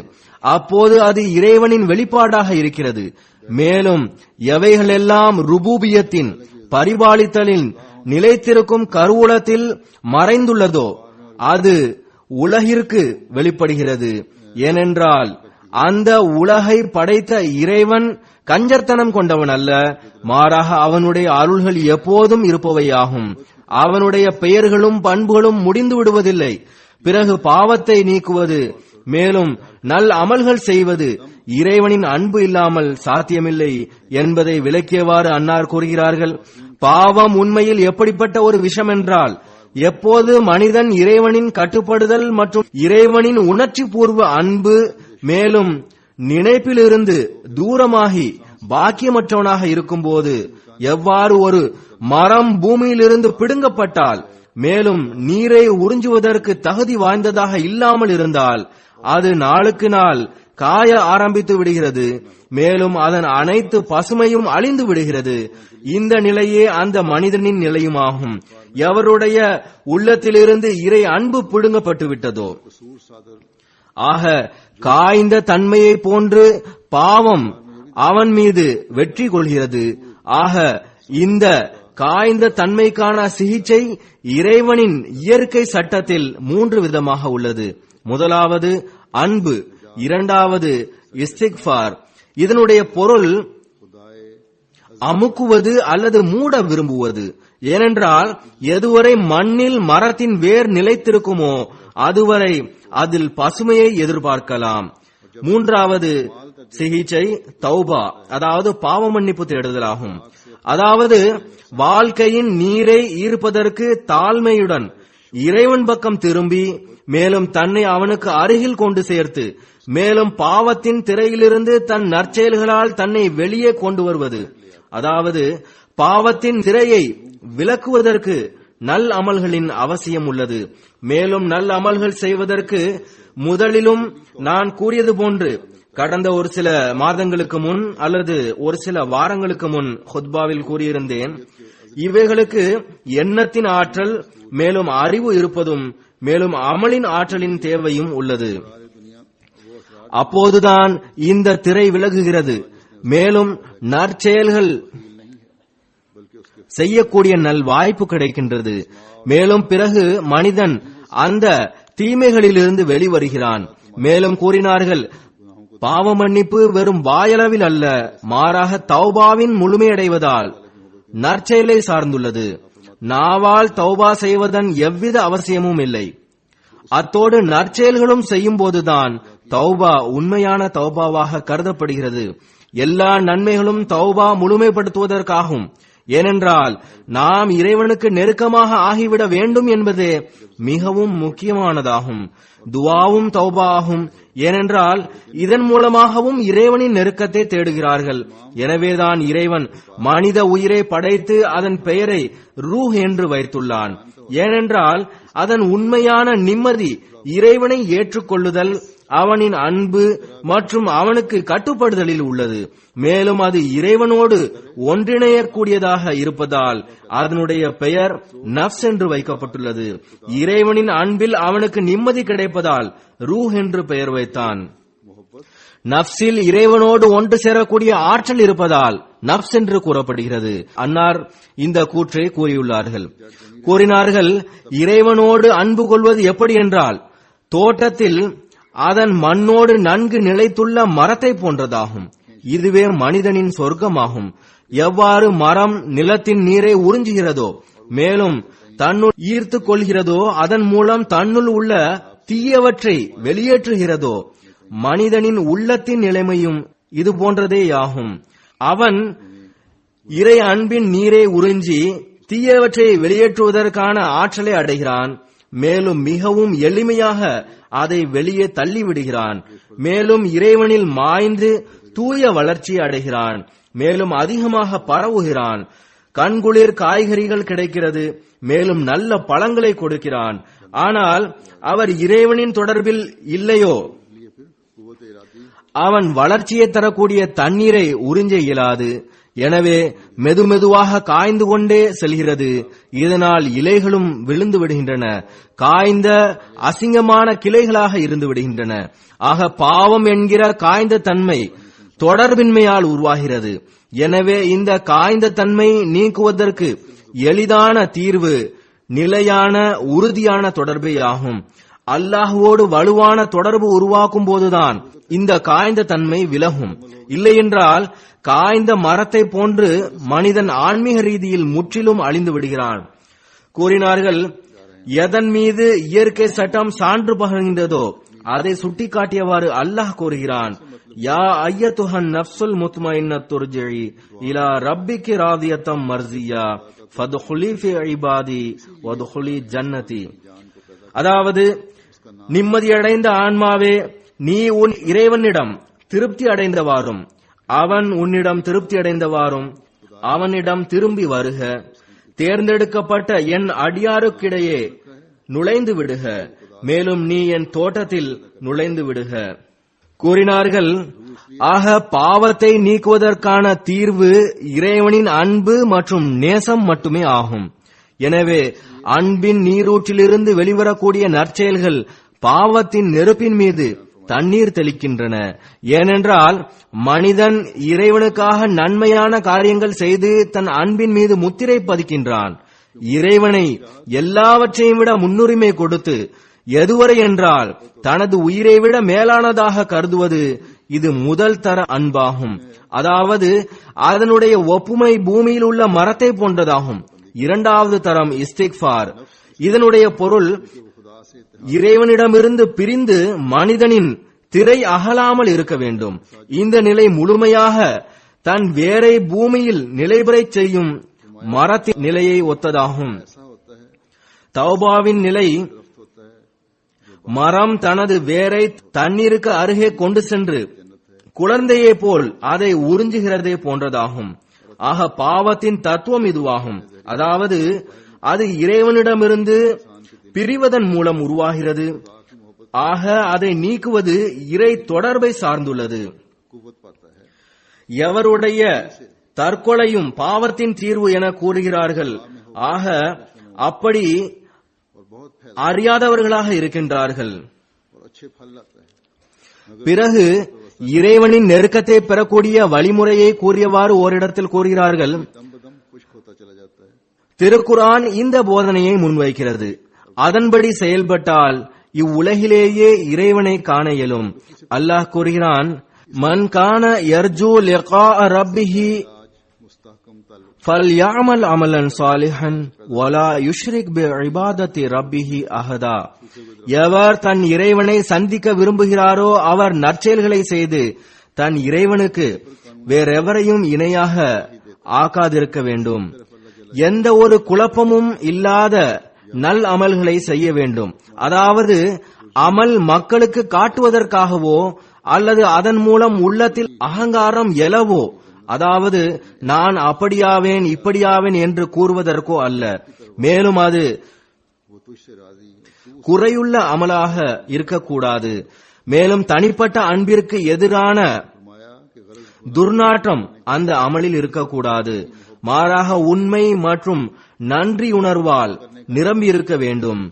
அப்போது அது இறைவனின் வெளிப்பாடாக இருக்கிறது. மேலும் எவைகளெல்லாம் ருபூபியத்தின் பரிபாலித்தலின் நிலைத்திருக்கும் கருவூலத்தில் மறைந்துள்ளதோ அது உலகிற்கு வெளிப்படுகிறது. ஏனென்றால் அந்த உலகை படைத்த இறைவன் கஞ்சர்த்தனம் கொண்டவன் அல்ல, மாறாக அவனுடைய அருள்கள் எப்போதும் இருப்பவையாகும். அவனுடைய பெயர்களும் பண்புகளும் முடிந்து விடுவதில்லை. பிறகு பாவத்தை நீக்குவது மேலும் நல் அமல்கள் செய்வது இறைவனின் அன்பு இல்லாமல் சாத்தியமில்லை என்பதை விளக்கியவாறு அன்னார் கூறுகிறார்கள். பாவம் உண்மையில் எப்படிப்பட்ட ஒரு விஷம் என்றால், எப்போது மனிதன் இறைவனின் கட்டுப்படுதல் மற்றும் இறைவனின் உணர்ச்சி பூர்வ அன்பு மேலும் நினைப்பிலிருந்து தூரமாகி பாக்கியமற்றவனாக இருக்கும்போது, எவ்வாறு ஒரு மரம் பூமியிலிருந்து பிடுங்கப்பட்டால் மேலும் நீரை உறிஞ்சுவதற்கு தகுதி வாய்ந்ததாக இல்லாமல் இருந்தால் அது நாளுக்கு நாள் காய ஆரம்பித்து விடுகிறது. மேலும் அதன் அனைத்து பசுமையும் அழிந்து விடுகிறது. இந்த நிலையே அந்த மனிதனின் நிலையுமாகும். எவருடைய உள்ளத்திலிருந்து இறை அன்பு பிடுங்கப்பட்டு விட்டதோ. ஆக காய்ந்த தன்மையை போன்று பாவம் அவன் மீது வெற்றி கொள்கிறது. ஆக இந்த காய்ந்த தன்மைக்கான சிகிச்சை இறைவனின் இயற்கை சட்டத்தில் 3 விதமாக உள்ளது. முதலாவது அன்பு, இரண்டாவது இஸ்திக்ஃபார். இதனுடைய பொருள் அமுக்குவது அல்லது மூட விரும்புவது. ஏனென்றால் எதுவரை மண்ணில் மரத்தின் வேர் நிலைத்திருக்குமோ அதுவரை அதில் பசுமையை எதிர்பார்க்கலாம். மூன்றாவது சிகிச்சை தௌபா, அதாவது பாவ மன்னிப்பு தேடுதலாகும். அதாவது வாழ்க்கையின் நீரை ஈர்ப்பதற்கு தாழ்மையுடன் இறைவன் பக்கம் திரும்பி மேலும் தன்னை அவனுக்கு அருகில் கொண்டு சேர்த்து மேலும் பாவத்தின் திரையிலிருந்து தன் நற்செயல்களால் தன்னை வெளியே கொண்டு வருவது. அதாவது பாவத்தின் திரையை விலக்குவதற்கு நல் அமல்களின் அவசியம் உள்ளது. மேலும் நல் அமல்கள் செய்வதற்கு முதலிலும் நான் கூறியது போன்று கடந்த ஒரு சில மாதங்களுக்கு முன் அல்லது ஒரு சில வாரங்களுக்கு முன் ஹுத்பாவில் கூறியிருந்தேன், இவைகளுக்கு எண்ணத்தின் ஆற்றல் மேலும் அறிவு இருப்பதும் மேலும் அமலின் ஆற்றலின் தேவையும் உள்ளது. அப்போதுதான் இந்த திரை விலகுகிறது. மேலும் நற்செயல்கள் செய்யக்கூடிய நல் வாய்ப்பு கிடைக்கின்றது. மேலும் பிறகு மனிதன் அந்த தீமைகளிலிருந்து வெளிவருகிறான். மேலும் கூறினார்கள், பாவ மன்னிப்பு வெறும் வாயளவில் அல்ல, மாறாக தௌபாவின் முழுமையடைவதால் நற்செயலை சார்ந்துள்ளது. நாவால் தௌபா செய்வதன் எவ்வித அவசியமும் இல்லை. அத்தோடு நற்செயல்களும் செய்யும் போதுதான் தௌபா உண்மையான தௌபாவாக கருதப்படுகிறது. எல்லா நன்மைகளும் தௌபா முழுமைப்படுத்துவதற்காகும். ஏனென்றால் நாம் இறைவனுக்கு நெருக்கமாக ஆகிவிட வேண்டும் என்பதே மிகவும் முக்கியமானதாகும். துவாவும் தௌபா ஆகும். ஏனென்றால் இதன் மூலமாகவும் இறைவனின் நெருக்கத்தை தேடுகிறார்கள். எனவேதான் இறைவன் மனித உயிரை படைத்து அதன் பெயரை ரூஹ் என்று வைத்துள்ளான். ஏனென்றால் அதன் உண்மையான நிம்மதி இறைவனை ஏற்றுக்கொள்ளுதல், அவனின் அன்பு மற்றும் அவனுக்கு கட்டுப்படுதலில் உள்ளது. மேலும் அது இறைவனோடு ஒன்றிணையக்கூடியதாக இருப்பதால் அதனுடைய பெயர் நஃப்ஸ் என்று வைக்கப்பட்டுள்ளது. இறைவனின் அன்பில் அவனுக்கு நிம்மதி கிடைப்பதால் ரூஹ் என்று பெயர் வைத்தான். நஃப்ஸில் இறைவனோடு ஒன்று சேரக்கூடிய ஆற்றல் இருப்பதால் நஃப்ஸ் என்று கூறப்படுகிறது. அன்னார் இந்த கூற்றை கூறியுள்ளார்கள். கூறினார்கள், இறைவனோடு அன்பு கொள்வது எப்படி என்றால் தோட்டத்தில் அதன் மண்ணோடு நன்கு நிலைத்துள்ள மரத்தை போன்றதாகும். இதுவே மனிதனின் சொர்க்கமாகும். எவ்வாறு மரம் நிலத்தின் நீரை உறிஞ்சுகிறதோ மேலும் தன்னுள் ஈர்த்துக் கொள்கிறதோ அதன் மூலம் தன்னுள் உள்ள தீயவற்றை வெளியேற்றுகிறதோ, மனிதனின் உள்ளத்தின் நிலைமையும் இது போன்றதேயாகும். அவன் இறை அன்பின் நீரை உறிஞ்சி தீயவற்றை வெளியேற்றுவதற்கான ஆற்றலை அடைகிறான். மேலும் மிகவும் எளிமையாக அதை வெளியே தள்ளிவிடுகிறான். மேலும் இறைவனில் மாய்ந்து தூய வளர்ச்சி அடைகிறான். மேலும் அதிகமாக பரவுகிறான். கண்குளிர் காய்கறிகள் கிடைக்கிறது. மேலும் நல்ல பழங்களை கொடுக்கிறான். ஆனால் அவர் இறைவனின் தொடர்பில் இல்லையோ அவன் வளர்ச்சியை தரக்கூடிய தண்ணீரை உறிஞ்ச இயலாது. எனவே மெதுமெதுவாக காய்ந்து கொண்டே செல்கிறது. இதனால் இலைகளும் விழுந்து விடுகின்றன. காய்ந்த அசிங்கமான கிளைகளாக இருந்து விடுகின்றன. ஆக பாவம் என்கிற காய்ந்த தன்மை தொடர்பின்மையால் உருவாகிறது. எனவே இந்த காய்ந்த தன்மை நீக்குவதற்கு எளிதான தீர்வு நிலையான உறுதியான தொடர்பே ஆகும். அல்லாஹ்வோடு வலுவான தொடர்பு உருவாக்கும் போதுதான் இந்த காய்ந்த தன்மை விலகும். இல்லையென்றால் காய்ந்த மரத்தை போன்று மனிதன் ஆன்மீக ரீதியில் முற்றிலும் அழிந்து விடுகிறான். கூறினார்கள், எதன் மீது இயற்கை சட்டம் சான்று பகர்கின்றதோ அதை சுட்டிக்காட்டியவாறு அல்லாஹ் கூறுகிறான், யா ஐயத்துஹன் நஃப்ஸுல் முத்மஇன்னத்து துர்ஜிஇ இலா ரப்பிகி ராதியத்தம் மர்ஸியா ஃபத்ஹுலி ஃபி இபாதி வத்ஹுலி ஜன்னதி. அதாவது, நிம்மதியடைந்த ஆன்மாவே, நீ உன் இறைவனிடம் திருப்தி அடைந்தவாறும் அவன் உன்னிடம் திருப்தி அடைந்தவாறும் அவனிடம் திரும்பி வருக. தேர்ந்தெடுக்கப்பட்ட என் அடியாருக்கிடையே நுழைந்து விடுக. மேலும் நீ என் தோட்டத்தில் நுழைந்து விடுக. கூறினார்கள், ஆக பாவத்தை நீக்குவதற்கான தீர்வு இறைவனின் அன்பு மற்றும் நேசம் மட்டுமே ஆகும். எனவே அன்பின் நீரூற்றிலிருந்து வெளிவரக்கூடிய நற்செயல்கள் பாவத்தின் நெருப்பின் மீது தண்ணீர் தெளிக்கின்றன. ஏனென்றால் மனிதன் இறைவனுக்காக நன்மையான காரியங்கள் செய்து தன் அன்பின் மீது முத்திரை பதிக்கின்றான். இறைவனை எல்லாவற்றையும் விட முன்னுரிமை கொடுத்து எதுவரை என்றால் தனது உயிரை விட மேலானதாக கருதுவது இது முதல் தர அன்பாகும். அதாவது அதனுடைய ஒப்புமை பூமியில் உள்ள மரத்தை போன்றதாகும். இரண்டாவது தரம் இஸ்திக்ஃபார். இதனுடைய பொருள் இறைவனிடமிருந்து பிரிந்து மனிதனின் திரை அகலாமல் இருக்க வேண்டும். இந்த நிலை முழுமையாக தன் வேரை பூமியில் நிலைபெறச் செய்யும் மரத்தின் நிலையை ஒத்ததாகும். தௌபாவின் நிலை மரம் தனது வேரை தண்ணீருக்கு அருகே கொண்டு சென்று குழந்தையை போல் அதை உறிஞ்சுகிறதே போன்றதாகும். ஆக பாவத்தின் தத்துவம் இதுவாகும். அதாவது அது இறைவனிடமிருந்து பிரிவதன் மூலம் உருவாகிறது. ஆக அதை நீக்குவது இறை தொடர்பை சார்ந்துள்ளது. எவருடைய தற்கொலையும் பாவத்தின் தீர்வு என கூறுகிறார்கள். ஆக அப்படி அறியாதவர்களாக இருக்கின்றார்கள். பிறகு இறைவனின் நெருக்கத்தை பெறக்கூடிய வழிமுறையை கூறியவாறு ஓரிடத்தில் கூறுகிறார்கள். திருக்குர்ஆன் இந்த போதனையை முன்வைக்கிறது. அதன்படி செயல்பட்டால் இவ்வுலகிலேயே இறைவனை காண இயலும். அல்லாஹ் கூறுகிறான், மன் கான யர்ஜூ லிகா ரப்பிஹி ஃபல்யஅமல் அமலன் சாலிஹன் வலா யுஷ்ரிக் பிஇபாதத்தி ரப்பிஹி அஹதா. எவர் தன் இறைவனை சந்திக்க விரும்புகிறாரோ அவர் நற்செயல்களை செய்து தன் இறைவனுக்கு வேறெவரையும் இணையாக ஆக்காதிருக்க வேண்டும். எந்த ஒரு குழப்பமும் இல்லாத நல் அமல்களை செய்ய வேண்டும். அதாவது அமல் மக்களுக்கு காட்டுவதற்காகவோ அல்லது அதன் மூலம் உள்ளத்தில் அகங்காரம் எழவோ, அதாவது நான் அப்படியாவேன் இப்படியாவேன் என்று கூறுவதற்கோ அல்ல. மேலும் அது குறையுள்ள அமலாக இருக்கக்கூடாது. மேலும் தனிப்பட்ட அன்பிற்கு எதிரான துர்நாற்றம் அந்த அமலில் இருக்கக்கூடாது. மாறாக உண்மை மற்றும் நன்றியுணர்வால் நிரம்பி இருக்க வேண்டும்.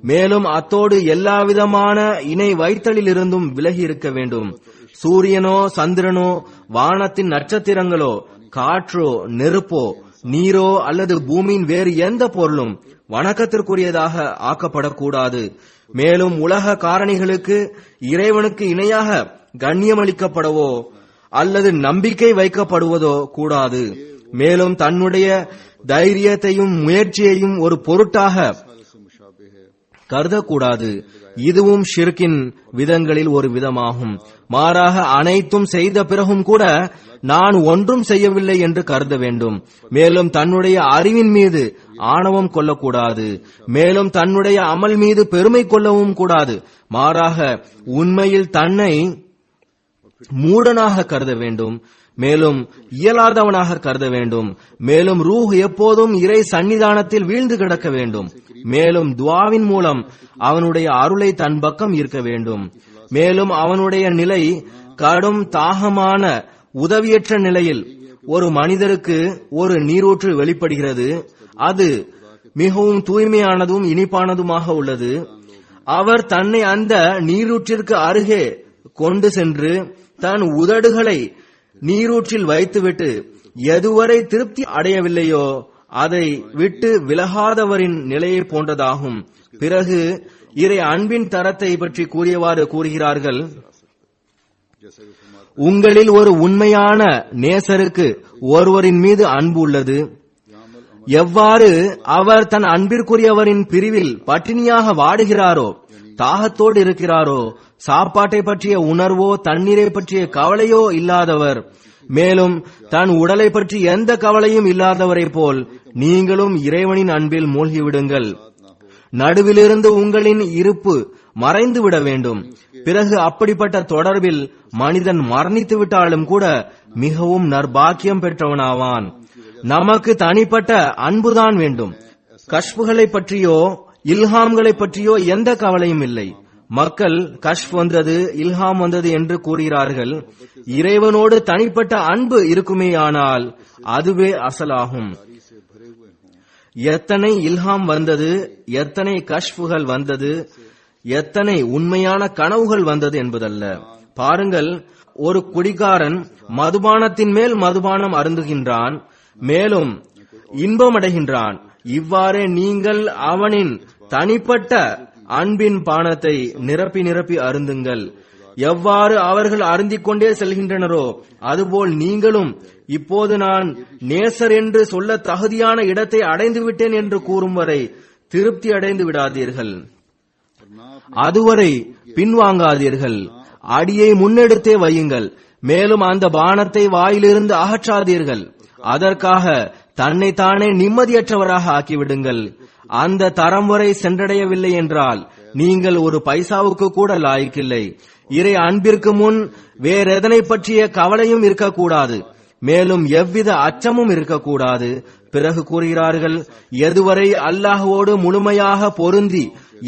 மேலும் அத்தோடு எல்லாவிதமான இணை வைத்தலில் இருந்தும் விலகி இருக்க வேண்டும். சூரியனோ சந்திரனோ வானத்தின் நட்சத்திரங்களோ காற்றோ நெருப்போ நீரோ அல்லது பூமியின் வேறு எந்த பொருளும் வணக்கத்திற்குரியதாக ஆக்கப்படக்கூடாது. மேலும் உலக காரணிகளுக்கு இறைவனுக்கு இணையாக கண்ணியமளிக்கப்படவோ அல்லது நம்பிக்கை வைக்கப்படுவதோ கூடாது. மேலும் தன்னுடைய தைரியத்தையும் முயற்சியையும் ஒரு பொருட்டாக கருதக்கூடாது. இதுவும் ஷிர்கின் விதங்களில் ஒரு விதமாகும். மாறாக அனைத்தும் செய்த பிறகும் கூட நான் ஒன்றும் செய்யவில்லை என்று கருத வேண்டும். மேலும் தன்னுடைய அறிவின் மீது ஆணவம் கொள்ளக்கூடாது. மேலும் தன்னுடைய அமல் மீது பெருமை கொள்ளவும் கூடாது. மாறாக உண்மையில் தன்னை மூடனாக கருத வேண்டும். மேலும் இயலாதவனாக கருத வேண்டும். மேலும் ரூஹ் எப்போதும் இறை சன்னிதானத்தில் வீழ்ந்து கிடக்க வேண்டும். மேலும் துஆவின் மூலம் அவனுடைய அருளை தன் பக்கம் ஈர்க்க வேண்டும். மேலும் அவனுடைய நிலை கடும் தாகமான உதவியற்ற நிலையில் ஒரு மனிதருக்கு ஒரு நீரூற்று வெளிப்படுகிறது. அது மிகவும் தூய்மையானதும் இனிப்பானதுமாக உள்ளது. அவர் தன்னை அந்த நீரூற்றிற்கு அருகே கொண்டு சென்று தன் உதடுகளை நீரூற்றில் வைத்துவிட்டு எதுவரை திருப்தி அடையவில்லையோ அதை விட்டு விலகாதவரின் நிலையை போன்றதாகும். பிறகு இறை அன்பின் தரத்தை பற்றி கூறியவாறு கூறுகிறார்கள், உங்களில் ஒரு உண்மையான நேசருக்கு ஒருவரின் மீது அன்பு உள்ளது. எவ்வாறு அவர் தன் அன்பிற்குரியவரின் பிரிவில் பட்டினியாக வாடுகிறாரோ, தாகத்தோடு இருக்கிறாரோ, சாப்பாட்டை பற்றிய உணர்வோ தண்ணீரை பற்றிய கவலையோ இல்லாதவர், மேலும் தன் உடலை பற்றி எந்த கவலையும் இல்லாதவரை போல் நீங்களும் இறைவனின் அன்பில் மூழ்கிவிடுங்கள். நடுவிலிருந்து உங்களின் இருப்பு மறைந்து விட வேண்டும். பிறகு அப்படிப்பட்ட தொடர்பில் மனிதன் மரணித்து விட்டாலும் கூட மிகவும் நற்பாக்கியம் பெற்றவனாவான். நமக்கு தனிப்பட்ட அன்புதான் வேண்டும். கஷ்புகளை பற்றியோ இல்ஹாம்களை பற்றியோ எந்த கவலையும் இல்லை. மக்கள் கஷ்ப் வந்தது இல்ஹாம் வந்தது என்று கூறுகிறார்கள். இறைவனோடு தனிப்பட்ட அன்பு இருக்குமேயானால் அதுவே அசலாகும். எத்தனை இல்ஹாம் வந்தது, எத்தனை கஷ்ஃபுகள் வந்தது, எத்தனை உண்மையான கனவுகள் வந்தது என்பதல்ல. பாருங்கள், ஒரு குடிகாரன் மதுபானத்தின் மேல் மதுபானம் அருந்துகின்றான், மேலும் இன்பமடைகின்றான். இவ்வாறே நீங்கள் அவனின் தனிப்பட்ட அன்பின் பானத்தை நிரப்பி நிரப்பி அருந்துங்கள். எவ்வாறு அவர்கள் அருந்திக் கொண்டே செல்கின்றனரோ அதுபோல் நீங்களும் இப்போது நான் நேசர் என்று சொல்ல தகுதியான இடத்தை அடைந்து விட்டேன் என்று கூறும் வரை திருப்தி அடைந்து விடாதீர்கள். அதுவரை பின்வாங்காதீர்கள். அடியை முன்னெடுத்தே வையுங்கள். மேலும் அந்த பானத்தை வாயிலிருந்து அகற்றாதீர்கள். அதற்காக தன்னைத்தானே நிம்மதியற்றவராக ஆக்கிவிடுங்கள். அந்த தரம் வரை சென்றடையவில்லை என்றால் நீங்கள் ஒரு பைசாவுக்கு கூட லாய்க்கில்லை. இறை அன்பிற்கு முன் வேறெதனை பற்றிய கவலையும் இருக்கக்கூடாது, மேலும் எவ்வித அச்சமும் இருக்கக்கூடாது. பிறகு கூறுகிறார்கள், எதுவரை அல்லாஹ்வோடு முழுமையாக பொருந்தி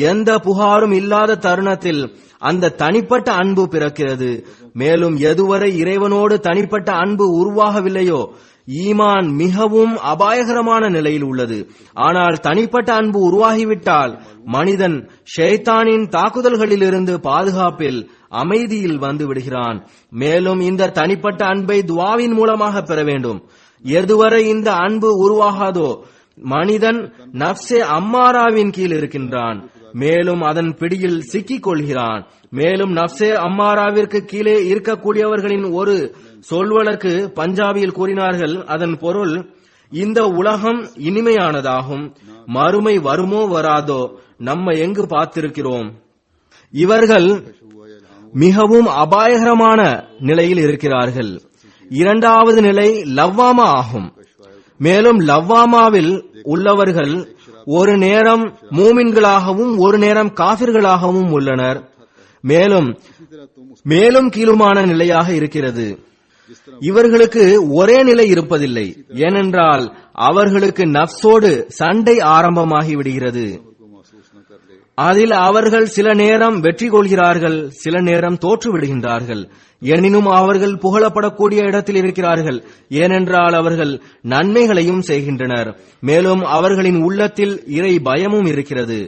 எந்த புகாரும் இல்லாத தருணத்தில் அந்த தனிப்பட்ட அன்பு பிறக்கிறது. மேலும் எதுவரை இறைவனோடு தனிப்பட்ட அன்பு உருவாகவில்லையோ ஈமான் மிகவும் அபாயகரமான நிலையில் உள்ளது. ஆனால் தனிப்பட்ட அன்பு உருவாகிவிட்டால் மனிதன் ஷைத்தானின் தாக்குதல்களிலிருந்து பாதுகாப்பில் அமைதியில் வந்து விடுகிறான். மேலும் இந்த தனிப்பட்ட அன்பை துஆவின் மூலமாக பெற வேண்டும். எதுவரை இந்த அன்பு உருவாகாதோ மனிதன் நஃப்ஸே அம்மாராவின் கீழ் இருக்கின்றான், மேலும் அதன் பிடியில் சிக்கிக் கொள்கிறான். மேலும் நஃப்ஸே அம்மாராவிற்கு கீழே இருக்கக்கூடியவர்களின் ஒரு சொல்வழக்கு பஞ்சாபியில் கூறினார்கள். அதன் பொருள், இந்த உலகம் இனிமையானதாகும், மறுமை வருமோ வராதோ நம்ம எங்கு பார்த்திருக்கிறோம். இவர்கள் மிகவும் அபாயகரமான நிலையில் இருக்கிறார்கள். இரண்டாவது நிலை லவ்வாமா ஆகும். மேலும் லவ்வாமாவில் உள்ளவர்கள் ஒரு நேரம் மூமின்களாகவும் ஒரு நேரம் காபிர்களாகவும் உள்ளனர். மேலும் கீழுமான நிலையாக இருக்கிறது. இவர்களுக்கு ஒரே நிலை இருப்பதில்லை. ஏனென்றால் அவர்களுக்கு நஃப்ஸோடு சண்டை ஆரம்பமாகி விடுகிறது. அதில் அவர்கள் சில நேரம் வெற்றி கொள்கிறார்கள், சில நேரம் தோற்று விடுகின்றார்கள். எனினும் அவர்கள் புகழப்படக்கூடிய இடத்தில் இருக்கிறார்கள். ஏனென்றால் அவர்கள் நன்மைகளையும் செய்கின்றனர். மேலும் அவர்களின் உள்ளத்தில் இறை பயமும் இருக்கிறது.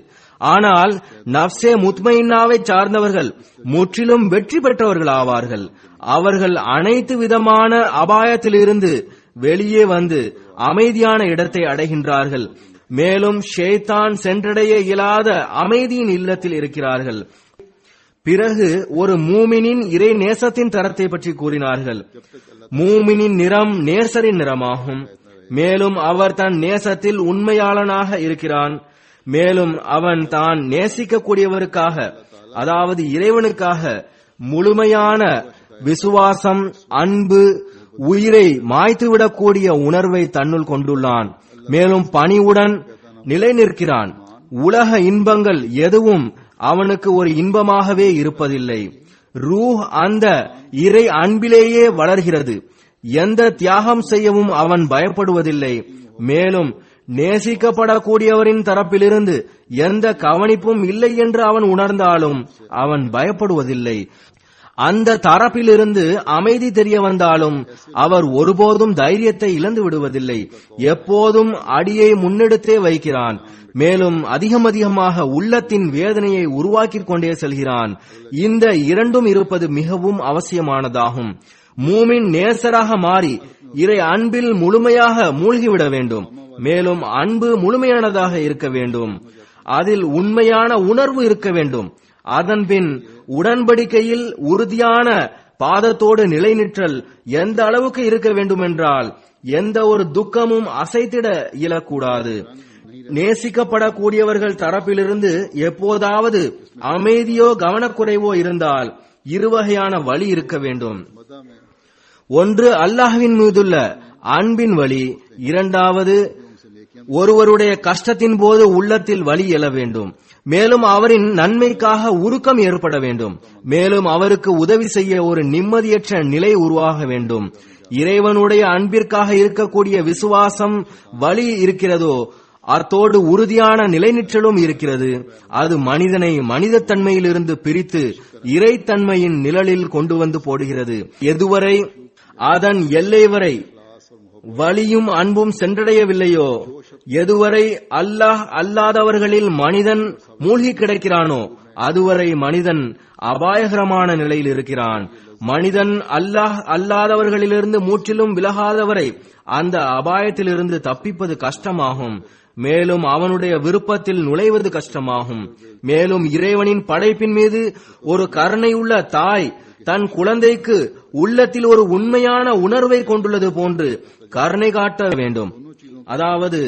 ஆனால் நஃப்ஸே முத்மைன்னாவை சார்ந்தவர்கள் முற்றிலும் வெற்றி பெற்றவர்கள் ஆவார்கள். அவர்கள் அனைத்து விதமான அபாயத்திலிருந்து வெளியே வந்து அமைதியான இடத்தை அடைகின்றார்கள். மேலும் ஷைத்தான் சென்றடைய இயலாத அமைதியின் இல்லத்தில் இருக்கிறார்கள். பிறகு ஒரு மூமினின் இறை நேசத்தின் தரத்தை பற்றி கூறினார்கள். மூமினின் நிறம் நேசரின் நிறமாகும். மேலும் அவர் தன் நேசத்தில் உண்மையாளனாக இருக்கிறான். மேலும் அவன் தான் நேசிக்கக்கூடியவருக்காக, அதாவது இறைவனுக்காக முழுமையான விசுவாசம், அன்பு, உயிரை மாய்த்துவிடக்கூடிய உணர்வை தன்னுள் கொண்டுள்ளான். மேலும் பணிவுடன் நிலை நிற்கிறான். உலக இன்பங்கள் எதுவும் அவனுக்கு ஒரு இன்பமாகவே இருப்பதில்லை. ரூஹ் அந்த இறை அன்பிலேயே வளர்கிறது. எந்த தியாகம் செய்யவும் அவன் பயப்படுவதில்லை. மேலும் நேசிக்கப்படக்கூடியவரின் தரப்பிலிருந்து எந்த கவனிப்பும் இல்லை என்று அவன் உணர்ந்தாலும் அவன் பயப்படுவதில்லை. அந்த தரப்பிலிருந்து அமைதி தெரிய வந்தாலும் அவர் ஒருபோதும் தைரியத்தை இழந்து விடுவதில்லை. எப்போதும் அடியை முன்னெடுத்தே வைக்கிறான். மேலும் அதிகமாக உள்ளத்தின் வேதனையை உருவாக்கிக் கொண்டே செல்கிறான். இந்த இரண்டும் இருப்பது மிகவும் அவசியமானதாகும். மூமின் நேசராக மாறி இறை அன்பில் முழுமையாக மூழ்கிவிட வேண்டும். மேலும் அன்பு முழுமையானதாக இருக்க வேண்டும். அதில் உண்மையான உணர்வு இருக்க வேண்டும். அதன்பின் உடன்படிக்கையில் உறுதியான பாதத்தோடு நிலைநிற்றல் எந்த அளவுக்கு இருக்க வேண்டும் என்றால் எந்த ஒரு துக்கமும் அசைத்திட இயலக்கூடாது. நேசிக்கப்படக்கூடியவர்கள் தரப்பிலிருந்து எப்போதாவது அமைதியோ கவனக்குறைவோ இருந்தால் இருவகையான வழி இருக்க வேண்டும். ஒன்று அல்லாஹ்வின் மீதுள்ள அன்பின் வழி, இரண்டாவது ஒருவருடைய கஷ்டத்தின் போது உள்ளத்தில் வலி எழ வேண்டும். மேலும் அவரின் நன்மைக்காக உருக்கம் ஏற்பட வேண்டும். மேலும் அவருக்கு உதவி செய்ய ஒரு நிம்மதியற்ற நிலை உருவாக வேண்டும். இறைவனுடைய அன்பிற்காக இருக்கக்கூடிய விசுவாசம் வலி இருக்கிறதோ அத்தோடு உறுதியான நிலைநிற்றலும் இருக்கிறது. அது மனிதனை மனிதத்தன்மையிலிருந்து பிரித்து இறைத்தன்மையின் நிழலில் கொண்டு வந்து போடுகிறது. எதுவரை அதன் எல்லை வரை வலியும் அன்பும் சென்றடையவில்லையோ எதுவரை அல்லாஹ் அல்லாதவர்களில் மனிதன் மூழ்கி கிடக்கிறானோ அதுவரை மனிதன் அபாயகரமான நிலையில் இருக்கிறான். மனிதன் அல்லாஹ் அல்லாதவர்களிலிருந்து முற்றிலும் விலகாதவரை அந்த அபாயத்திலிருந்து தப்பிப்பது கஷ்டமாகும். மேலும் அவனுடைய விருப்பத்தில் நுழைவது கஷ்டமாகும். மேலும் இறைவனின் படைப்பின் மீது ஒரு கருணையுள்ள தாய் தன் குழந்தைக்கு உள்ளத்தில் ஒரு உண்மையான உணர்வை கொண்டுள்ளது போன்று கருணை காட்ட வேண்டும். அதாவது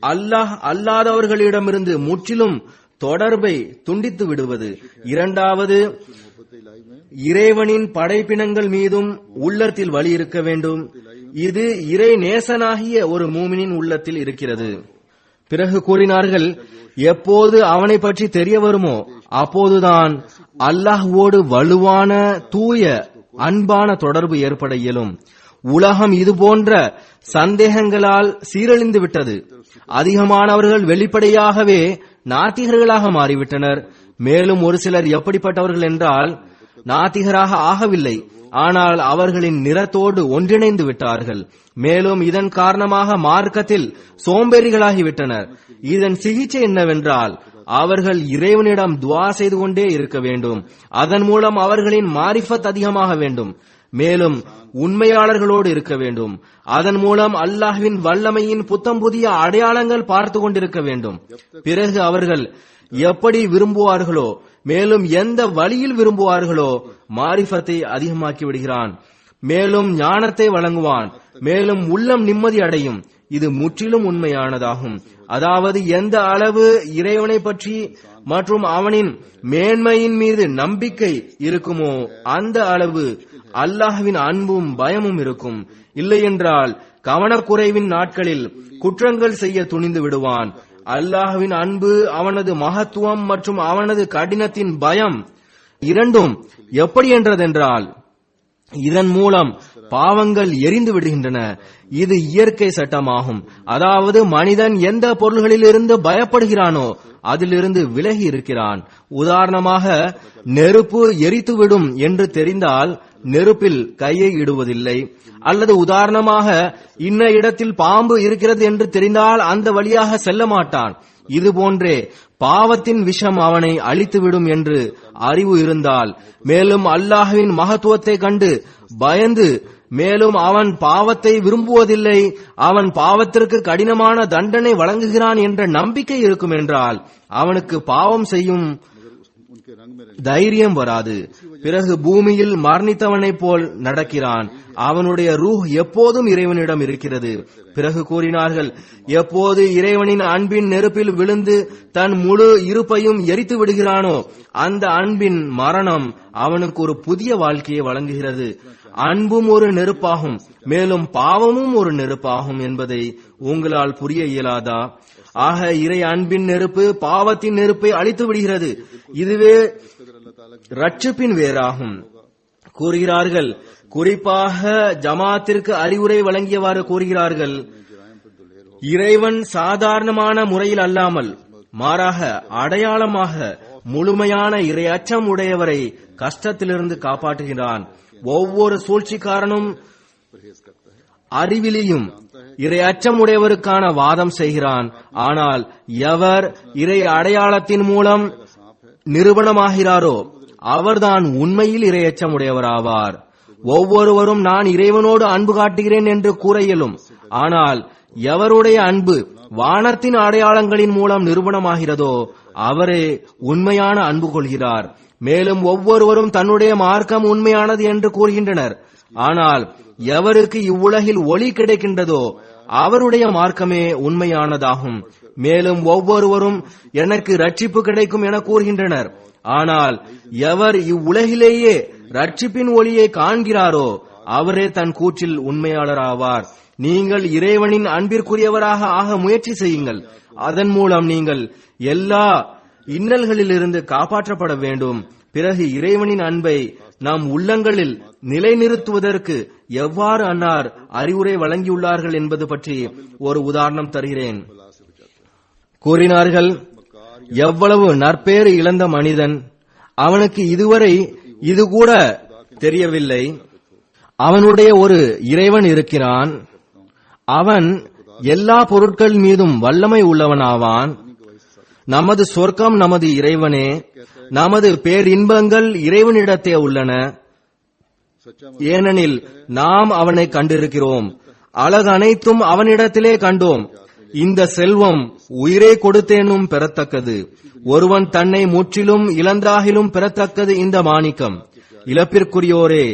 அல்லாஹ் அல்லாதவர்களிடமிருந்து முற்றிலும் தொடர்பை துண்டித்து விடுவது. இரண்டாவது, இறைவனின் படைப்பினங்கள் மீதும் உள்ளத்தில் வலி இருக்க வேண்டும். இது இறை நேசனாகிய ஒரு மூமினின் உள்ளத்தில் இருக்கிறது. பிறகு கூறினார்கள், எப்போது அவனை பற்றி தெரிய வருமோ அப்போதுதான் அல்லாஹ்வோடு வலுவான தூய அன்பான தொடர்பு ஏற்பட இயலும். உலகம் இது போன்ற சந்தேகங்களால் சீரழிந்து விட்டது. அதிகமானவர்கள் வெளிப்படையாகவே நாத்திகர்களாக மாறிவிட்டனர். மேலும் ஒரு சிலர் எப்படிப்பட்டவர்கள் என்றால், நாத்திகராக ஆகவில்லை, ஆனால் அவர்களின் நிறத்தோடு ஒன்றிணைந்து விட்டார்கள். மேலும் இதன் காரணமாக மார்க்கத்தில் சோம்பேறிகளாகிவிட்டனர். இதன் சிகிச்சை என்னவென்றால், அவர்கள் இறைவனிடம் துஆ செய்து கொண்டே இருக்க வேண்டும். அதன் மூலம் அவர்களின் மாரிஃபத் அதிகமாக வேண்டும். மேலும் உண்மையாளர்களோடு இருக்க வேண்டும். அதன் மூலம் அல்லாஹ்வின் வல்லமையின் புத்தம் புதிய அடையாளங்கள் பார்த்து கொண்டிருக்க வேண்டும். பிறகு அவர்கள் எப்படி விரும்புவார்களோ, மேலும் எந்த வழியில் விரும்புவார்களோ மாரிஃபத்தை அதிகமாக்கி விடுகிறான். மேலும் ஞானத்தை வழங்குவான். மேலும் உள்ளம் நிம்மதி அடையும். இது முற்றிலும் உண்மையானதாகும். அதாவது எந்த அளவு இறைவனை பற்றி மற்றும் அவனின் மேன்மையின் மீது நம்பிக்கை இருக்குமோ அந்த அளவு அல்லாஹ்வின் அன்பும் பயமும் இருக்கும். இல்லையென்றால் கவனக்குறைவின் நாட்களில் குற்றங்கள் செய்ய துணிந்து விடுவான். அல்லாஹ்வின் அன்பு, அவனது மகத்துவம் மற்றும் அவனது கடினத்தின் பயம் இரண்டும் எப்படி என்றதென்றால், இதன் மூலம் பாவங்கள் எரிந்து விடுகின்றன. இது இயற்கை சட்டமாகும். அதாவது மனிதன் எந்த பொருள்களிலிருந்து பயப்படுகிறானோ அதிலிருந்து விலகி இருக்கிறான். உதாரணமாக, நெருப்பு எரித்துவிடும் என்று தெரிந்தால் நெருப்பில் கையை இடுவதில்லை. அல்லது உதாரணமாக, இன்ன இடத்தில் பாம்பு இருக்கிறது என்று தெரிந்தால் அந்த வழியாக செல்ல மாட்டான். இது போன்றே பாவத்தின் விஷம் அவனை அழித்துவிடும் என்று அறிவு இருந்தால், மேலும் அல்லாஹ்வின் மகத்துவத்தை கண்டு பயந்து, மேலும் அவன் பாவத்தை விரும்புவதில்லை, அவன் பாவத்திற்கு கடினமான தண்டனை வழங்குகிறான் என்ற நம்பிக்கை இருக்கும் என்றால் அவனுக்கு பாவம் செய்யும் தைரியம் வராது. பிறகு பூமியில் மரணித்தவனைப் போல் நடக்கிறான். அவனுடைய ரூஹ் எப்போதும் இறைவனிடம் இருக்கிறது. பிறகு கூறினார்கள், எப்போது இறைவனின் அன்பின் நெருப்பில் விழுந்து தன் முழு இருப்பையும் எரித்து விடுகிறானோ அந்த அன்பின் மரணம் அவனுக்கு ஒரு புதிய வாழ்க்கையை வழங்குகிறது. அன்பும் ஒரு நெருப்பாகும், மேலும் பாவமும் ஒரு நெருப்பாகும் என்பதை உங்களால் புரிய இயலாதா? ஆக இறை அன்பின் நெருப்பு பாவத்தின் நெருப்பை அழித்து விடுகிறது. இதுவே ரட்சிப்பின் வேறாகும். கூறுகிறார்கள், குறிப்பாக ஜமாத்திற்கு அறிவுரை வழங்கியவாறு கூறுகிறார்கள், இறைவன் சாதாரணமான முறையில் அல்லாமல் மாறாக அடையாளமாக முழுமையான இறை அச்சம் உடையவரை கஷ்டத்திலிருந்து காப்பாற்றுகிறான். ஒவ்வொரு சூழ்ச்சிக்காரனும் அறிவிலியும் இறை அச்சம் உடையவருக்கான வாதம் செய்கிறான். ஆனால் எவர் இறை அடையாளத்தின் மூலம் நிரூபணமாகிறாரோ அவர்தான் உண்மையில் இறை அச்சம் உடையவராவார். ஒவ்வொருவரும் நான் இறைவனோடு அன்பு காட்டுகிறேன் என்று கூற இயலும். ஆனால் எவருடைய அன்பு வானத்தின் அடையாளங்களின் மூலம் நிரூபணமாகிறதோ அவரே உண்மையான அன்பு கொள்கிறார். மேலும் ஒவ்வொருவரும் தன்னுடைய மார்க்கம் உண்மையானது என்று கூறுகின்றனர். ஆனால் எவருக்கு இவ்வுலகில் ஒளி கிடைக்கின்றதோ அவருடைய மார்க்கமே உண்மையானதாகும். மேலும் ஒவ்வொருவரும் எனக்கு ரட்சிப்பு கிடைக்கும் என கூறுகின்றனர். ஆனால் எவர் இவ்வுலகிலேயே ரட்சிப்பின் ஒளியை காண்கிறாரோ அவரே தன் கூற்றில் உண்மையாளராவார். நீங்கள் இறைவனின் அன்பிற்குரியவராக ஆக முயற்சி செய்யுங்கள். அதன் மூலம் நீங்கள் எல்லா இன்னல்களிலிருந்து காப்பாற்றப்பட வேண்டும். பிறகு இறைவனின் அன்பை நம் உள்ளங்களில் நிலைநிறுத்துவதற்கு எவ்வாறு அன்னார் அறிவுரை வழங்கியுள்ளார்கள் என்பது பற்றி ஒரு உதாரணம் தருகிறேன். கூறினார்கள், எவ்வளவு நற்பேறு இழந்த மனிதன், அவனுக்கு இதுவரை இது கூட தெரியவில்லை. அவனுடைய ஒரு இறைவன் இருக்கிறான். அவன் எல்லா பொருட்கள் மீதும் வல்லமை உள்ளவனாவான். நமது சொர்க்கம் நமது இறைவனே, நமது பேரின்பங்கள் இறைவனிடத்தே உள்ளன. ஏனெனில் நாம் அவனை கண்டிருக்கிறோம், அழகு அனைத்தும் அவனிடத்திலே கண்டோம். இந்த செல்வம் உயிரை கொடுத்தேனும் பெறத்தக்கது. ஒருவன் தன்னை முற்றிலும் இழந்தாகிலும் பெறத்தக்கது இந்த மாணிக்கம். இழப்பிற்குரியோரே,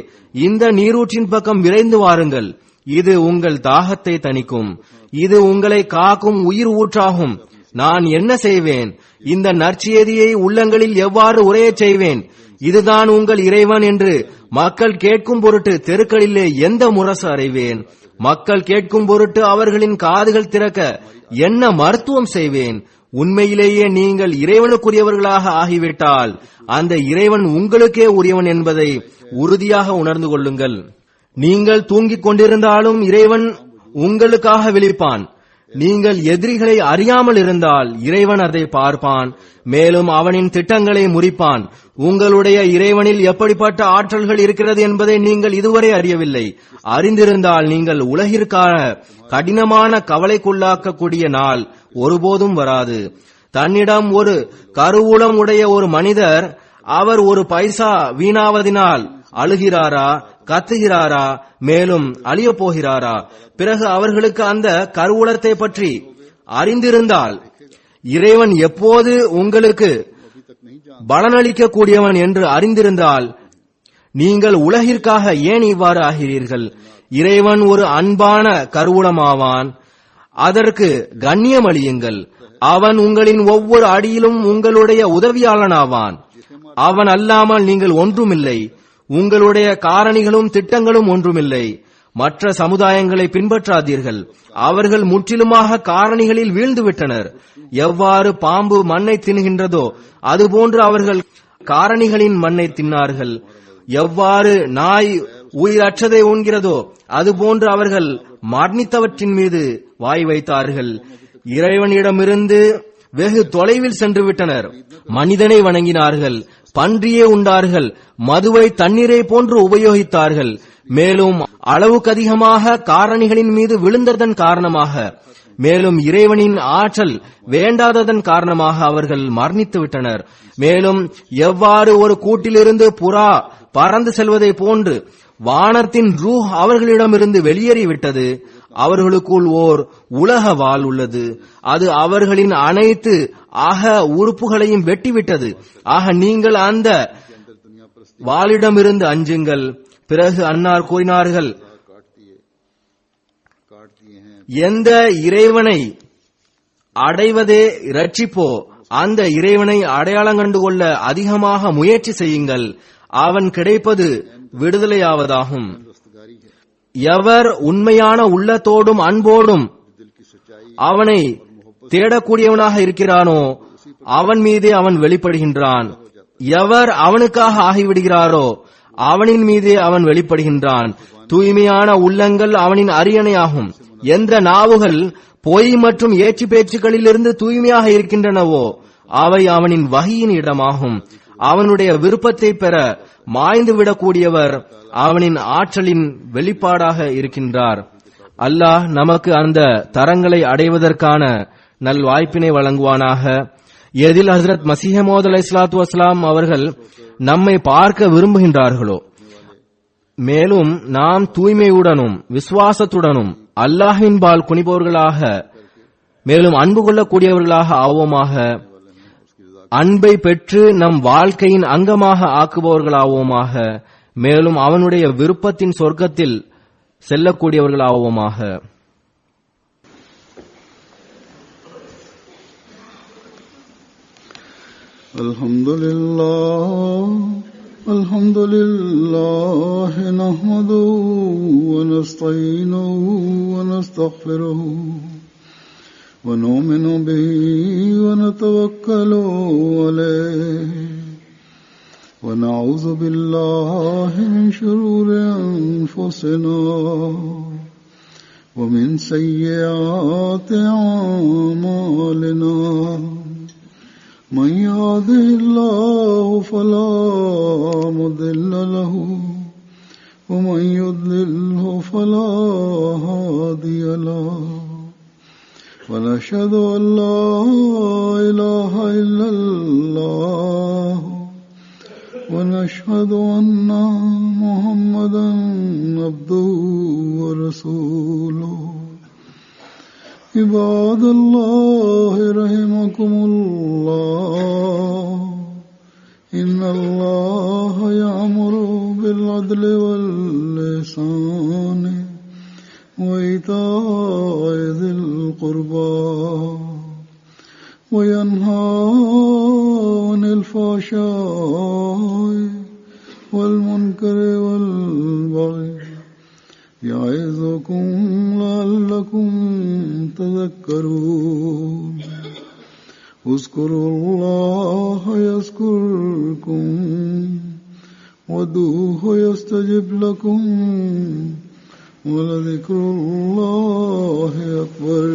இந்த நீரூற்றின் பக்கம் விரைந்து வாருங்கள். இது உங்கள் தாகத்தை தணிக்கும். இது உங்களை காக்கும் உயிர் ஊற்றாகும். நான் என்ன செய்வேன்? இந்த நற்செய்தியை உள்ளங்களில் எவ்வாறு உரையச் செய்வேன்? இதுதான் உங்கள் இறைவன் என்று மக்கள் கேட்கும் பொருட்டு தெருக்களிலே எந்த முரசு அறைவேன்? மக்கள் கேட்கும் பொருட்டு அவர்களின் காதுகள் திறக்க என்ன மருத்துவம் செய்வேன்? உண்மையிலேயே நீங்கள் இறைவனுக்குரியவர்களாக ஆகிவிட்டால் அந்த இறைவன் உங்களுக்கே உரியவன் என்பதை உறுதியாக உணர்ந்து கொள்ளுங்கள். நீங்கள் தூங்கிக் கொண்டிருந்தாலும் இறைவன் உங்களுக்காக விழிப்பான். நீங்கள் எதிரிகளை அறியாமல் இருந்தால் இறைவன் அதை பார்ப்பான், மேலும் அவனின் திட்டங்களை முறிப்பான். உங்களுடைய இறைவனில் எப்படிப்பட்ட ஆற்றல்கள் இருக்கிறது என்பதை நீங்கள் இதுவரை அறியவில்லை. அறிந்திருந்தால் நீங்கள் உலகிற்கான கடினமான கவலைக்குள்ளாக்கக்கூடிய நாள் ஒருபோதும் வராது. தன்னிடம் ஒரு கருவூலம் உடைய ஒரு மனிதர், அவர் ஒரு பைசா வீணாவதினால் அழுகிறாரா, கத்துகிறாரா, மேலும் அழிய போகிறாரா? பிறகு அவர்களுக்கு அந்த கருவூலத்தை பற்றி அறிந்திருந்தால் இறைவன் எப்போது உங்களுக்கு பலனளிக்க கூடியவன் என்று அறிந்திருந்தால் நீங்கள் உலகிற்காக ஏன் இவ்வாறு ஆகிறீர்கள்? இறைவன் ஒரு அன்பான கருவூலமாவான். அதற்கு கண்ணியம் அளியுங்கள். அவன் உங்களின் ஒவ்வொரு அடியிலும் உங்களுடைய உதவியாளனாவான். அவன் அல்லாமல் நீங்கள் ஒன்றுமில்லை. உங்களுடைய காரணிகளும் திட்டங்களும் ஒன்றுமில்லை. மற்ற சமுதாயங்களை பின்பற்றாதீர்கள். அவர்கள் முற்றிலுமாக காரணிகளில் வீழ்ந்துவிட்டனர். எவ்வாறு பாம்பு மண்ணை தின்கின்றதோ அதுபோன்று அவர்கள் காரணிகளின் மண்ணை தின்னார்கள். எவ்வாறு நாய் உயிரற்றதை உண்கிறதோ அதுபோன்று அவர்கள் மரணித்தவற்றின் மீது வாய் வைத்தார்கள். இறைவனிடமிருந்து வெகு தொலைவில் சென்று விட்டனர். மனிதனை வணங்கினார்கள், பன்றியே உண்டார்கள், மதுவை தண்ணீரை போன்று உபயோகித்தார்கள். மேலும் அளவுக்கு அதிகமாக காரணிகளின் மீது விழுந்ததன் காரணமாக, மேலும் இறைவனின் ஆற்றல் வேண்டாததன் காரணமாக அவர்கள் மரணித்து விட்டனர். மேலும் எவ்வாறு ஒரு கூட்டிலிருந்து புறா பறந்து செல்வதை போன்று வானத்தின் ரூஹ் அவர்களிடமிருந்து வெளியேறிவிட்டது. அவர்களுக்குள் ஓர் உலக வாள் உள்ளது. அது அவர்களின் அனைத்து அக உறுப்புகளையும் வெட்டிவிட்டது. ஆக நீங்கள் அந்த வாளிடமிருந்து அஞ்சுங்கள். பிறகு அன்னார் கூறினார்கள், எந்த இறைவனை அடைவதே இரட்சிப்போ அந்த இறைவனை அடையாளம் கண்டுகொள்ள அதிகமாக முயற்சி செய்யுங்கள். அவன் கிடைப்பது விடுதலையாவதாகும். எவர் உண்மையான உள்ளத்தோடும் அன்போடும் அவனை தேடக்கூடியவனாக இருக்கிறானோ அவன் மீதே அவன் வெளிப்படுகின்றான். எவர் அவனுக்காக ஆகிவிடுகிறாரோ அவனின் மீதே அவன் வெளிப்படுகின்றான். தூய்மையான உள்ளங்கள் அவனின் அரியணையாகும். எந்த நாவுகள் பொய் மற்றும் ஏச்சு பேச்சுக்களிலிருந்து தூய்மையாக இருக்கின்றனவோ அவை அவனின் வகையின் இடமாகும். அவனுடைய விருப்பத்தை பெற மாய்ந்துவிடக்கூடியவர் அவனின் ஆற்றலின் வெளிப்பாடாக இருக்கின்றார். அல்லாஹ் நமக்கு அந்த தரங்களை அடைவதற்கான நல் வாய்ப்பினை வழங்குவானாக. எதில் ஹஸ்ரத் மஸீஹ் மவ்ஊத் அலைஹிஸ்ஸலாத்து வஸ்ஸலாம் அவர்கள் நம்மை பார்க்க விரும்புகின்றார்களோ, மேலும் நாம் தூய்மையுடனும் விசுவாசத்துடனும் அல்லாஹ்வின் பால் குனிபவர்களாக, மேலும் அன்பு கொள்ளக்கூடியவர்களாக ஆவோமாக. அன்பை பெற்று நம் வாழ்க்கையின் அங்கமாக ஆக்குபவர்களாவோமாக. மேலும் அவனுடைய விருப்பத்தின் சொர்க்கத்தில் செல்லக்கூடியவர்களாவோமாக. அல்ஹம்துலில்லாஹ் நஹ்மதுஹு வ நஸ்தஈனுஹு வ நஸ்தக்ஃபிருஹு ونؤمن به ونتوكل عليه ونعوذ بالله من شرور أنفسنا ومن سيئات أعمالنا من يهده الله فلا مضل له ومن يضلله فلا هادي له ونشهد أن لا إله إلا الله ونشهد أن محمدا عبده ورسوله عباد الله رحمكم الله إن الله يأمر بالعدل والإحسان وإيتاء ذي القربى وينهى عن الفحشاء والمنكر والبغي يعظكم لعلكم تذكرون اذكروا الله يذكركم وادعوه يستجب لكم ولذكر الله أكبر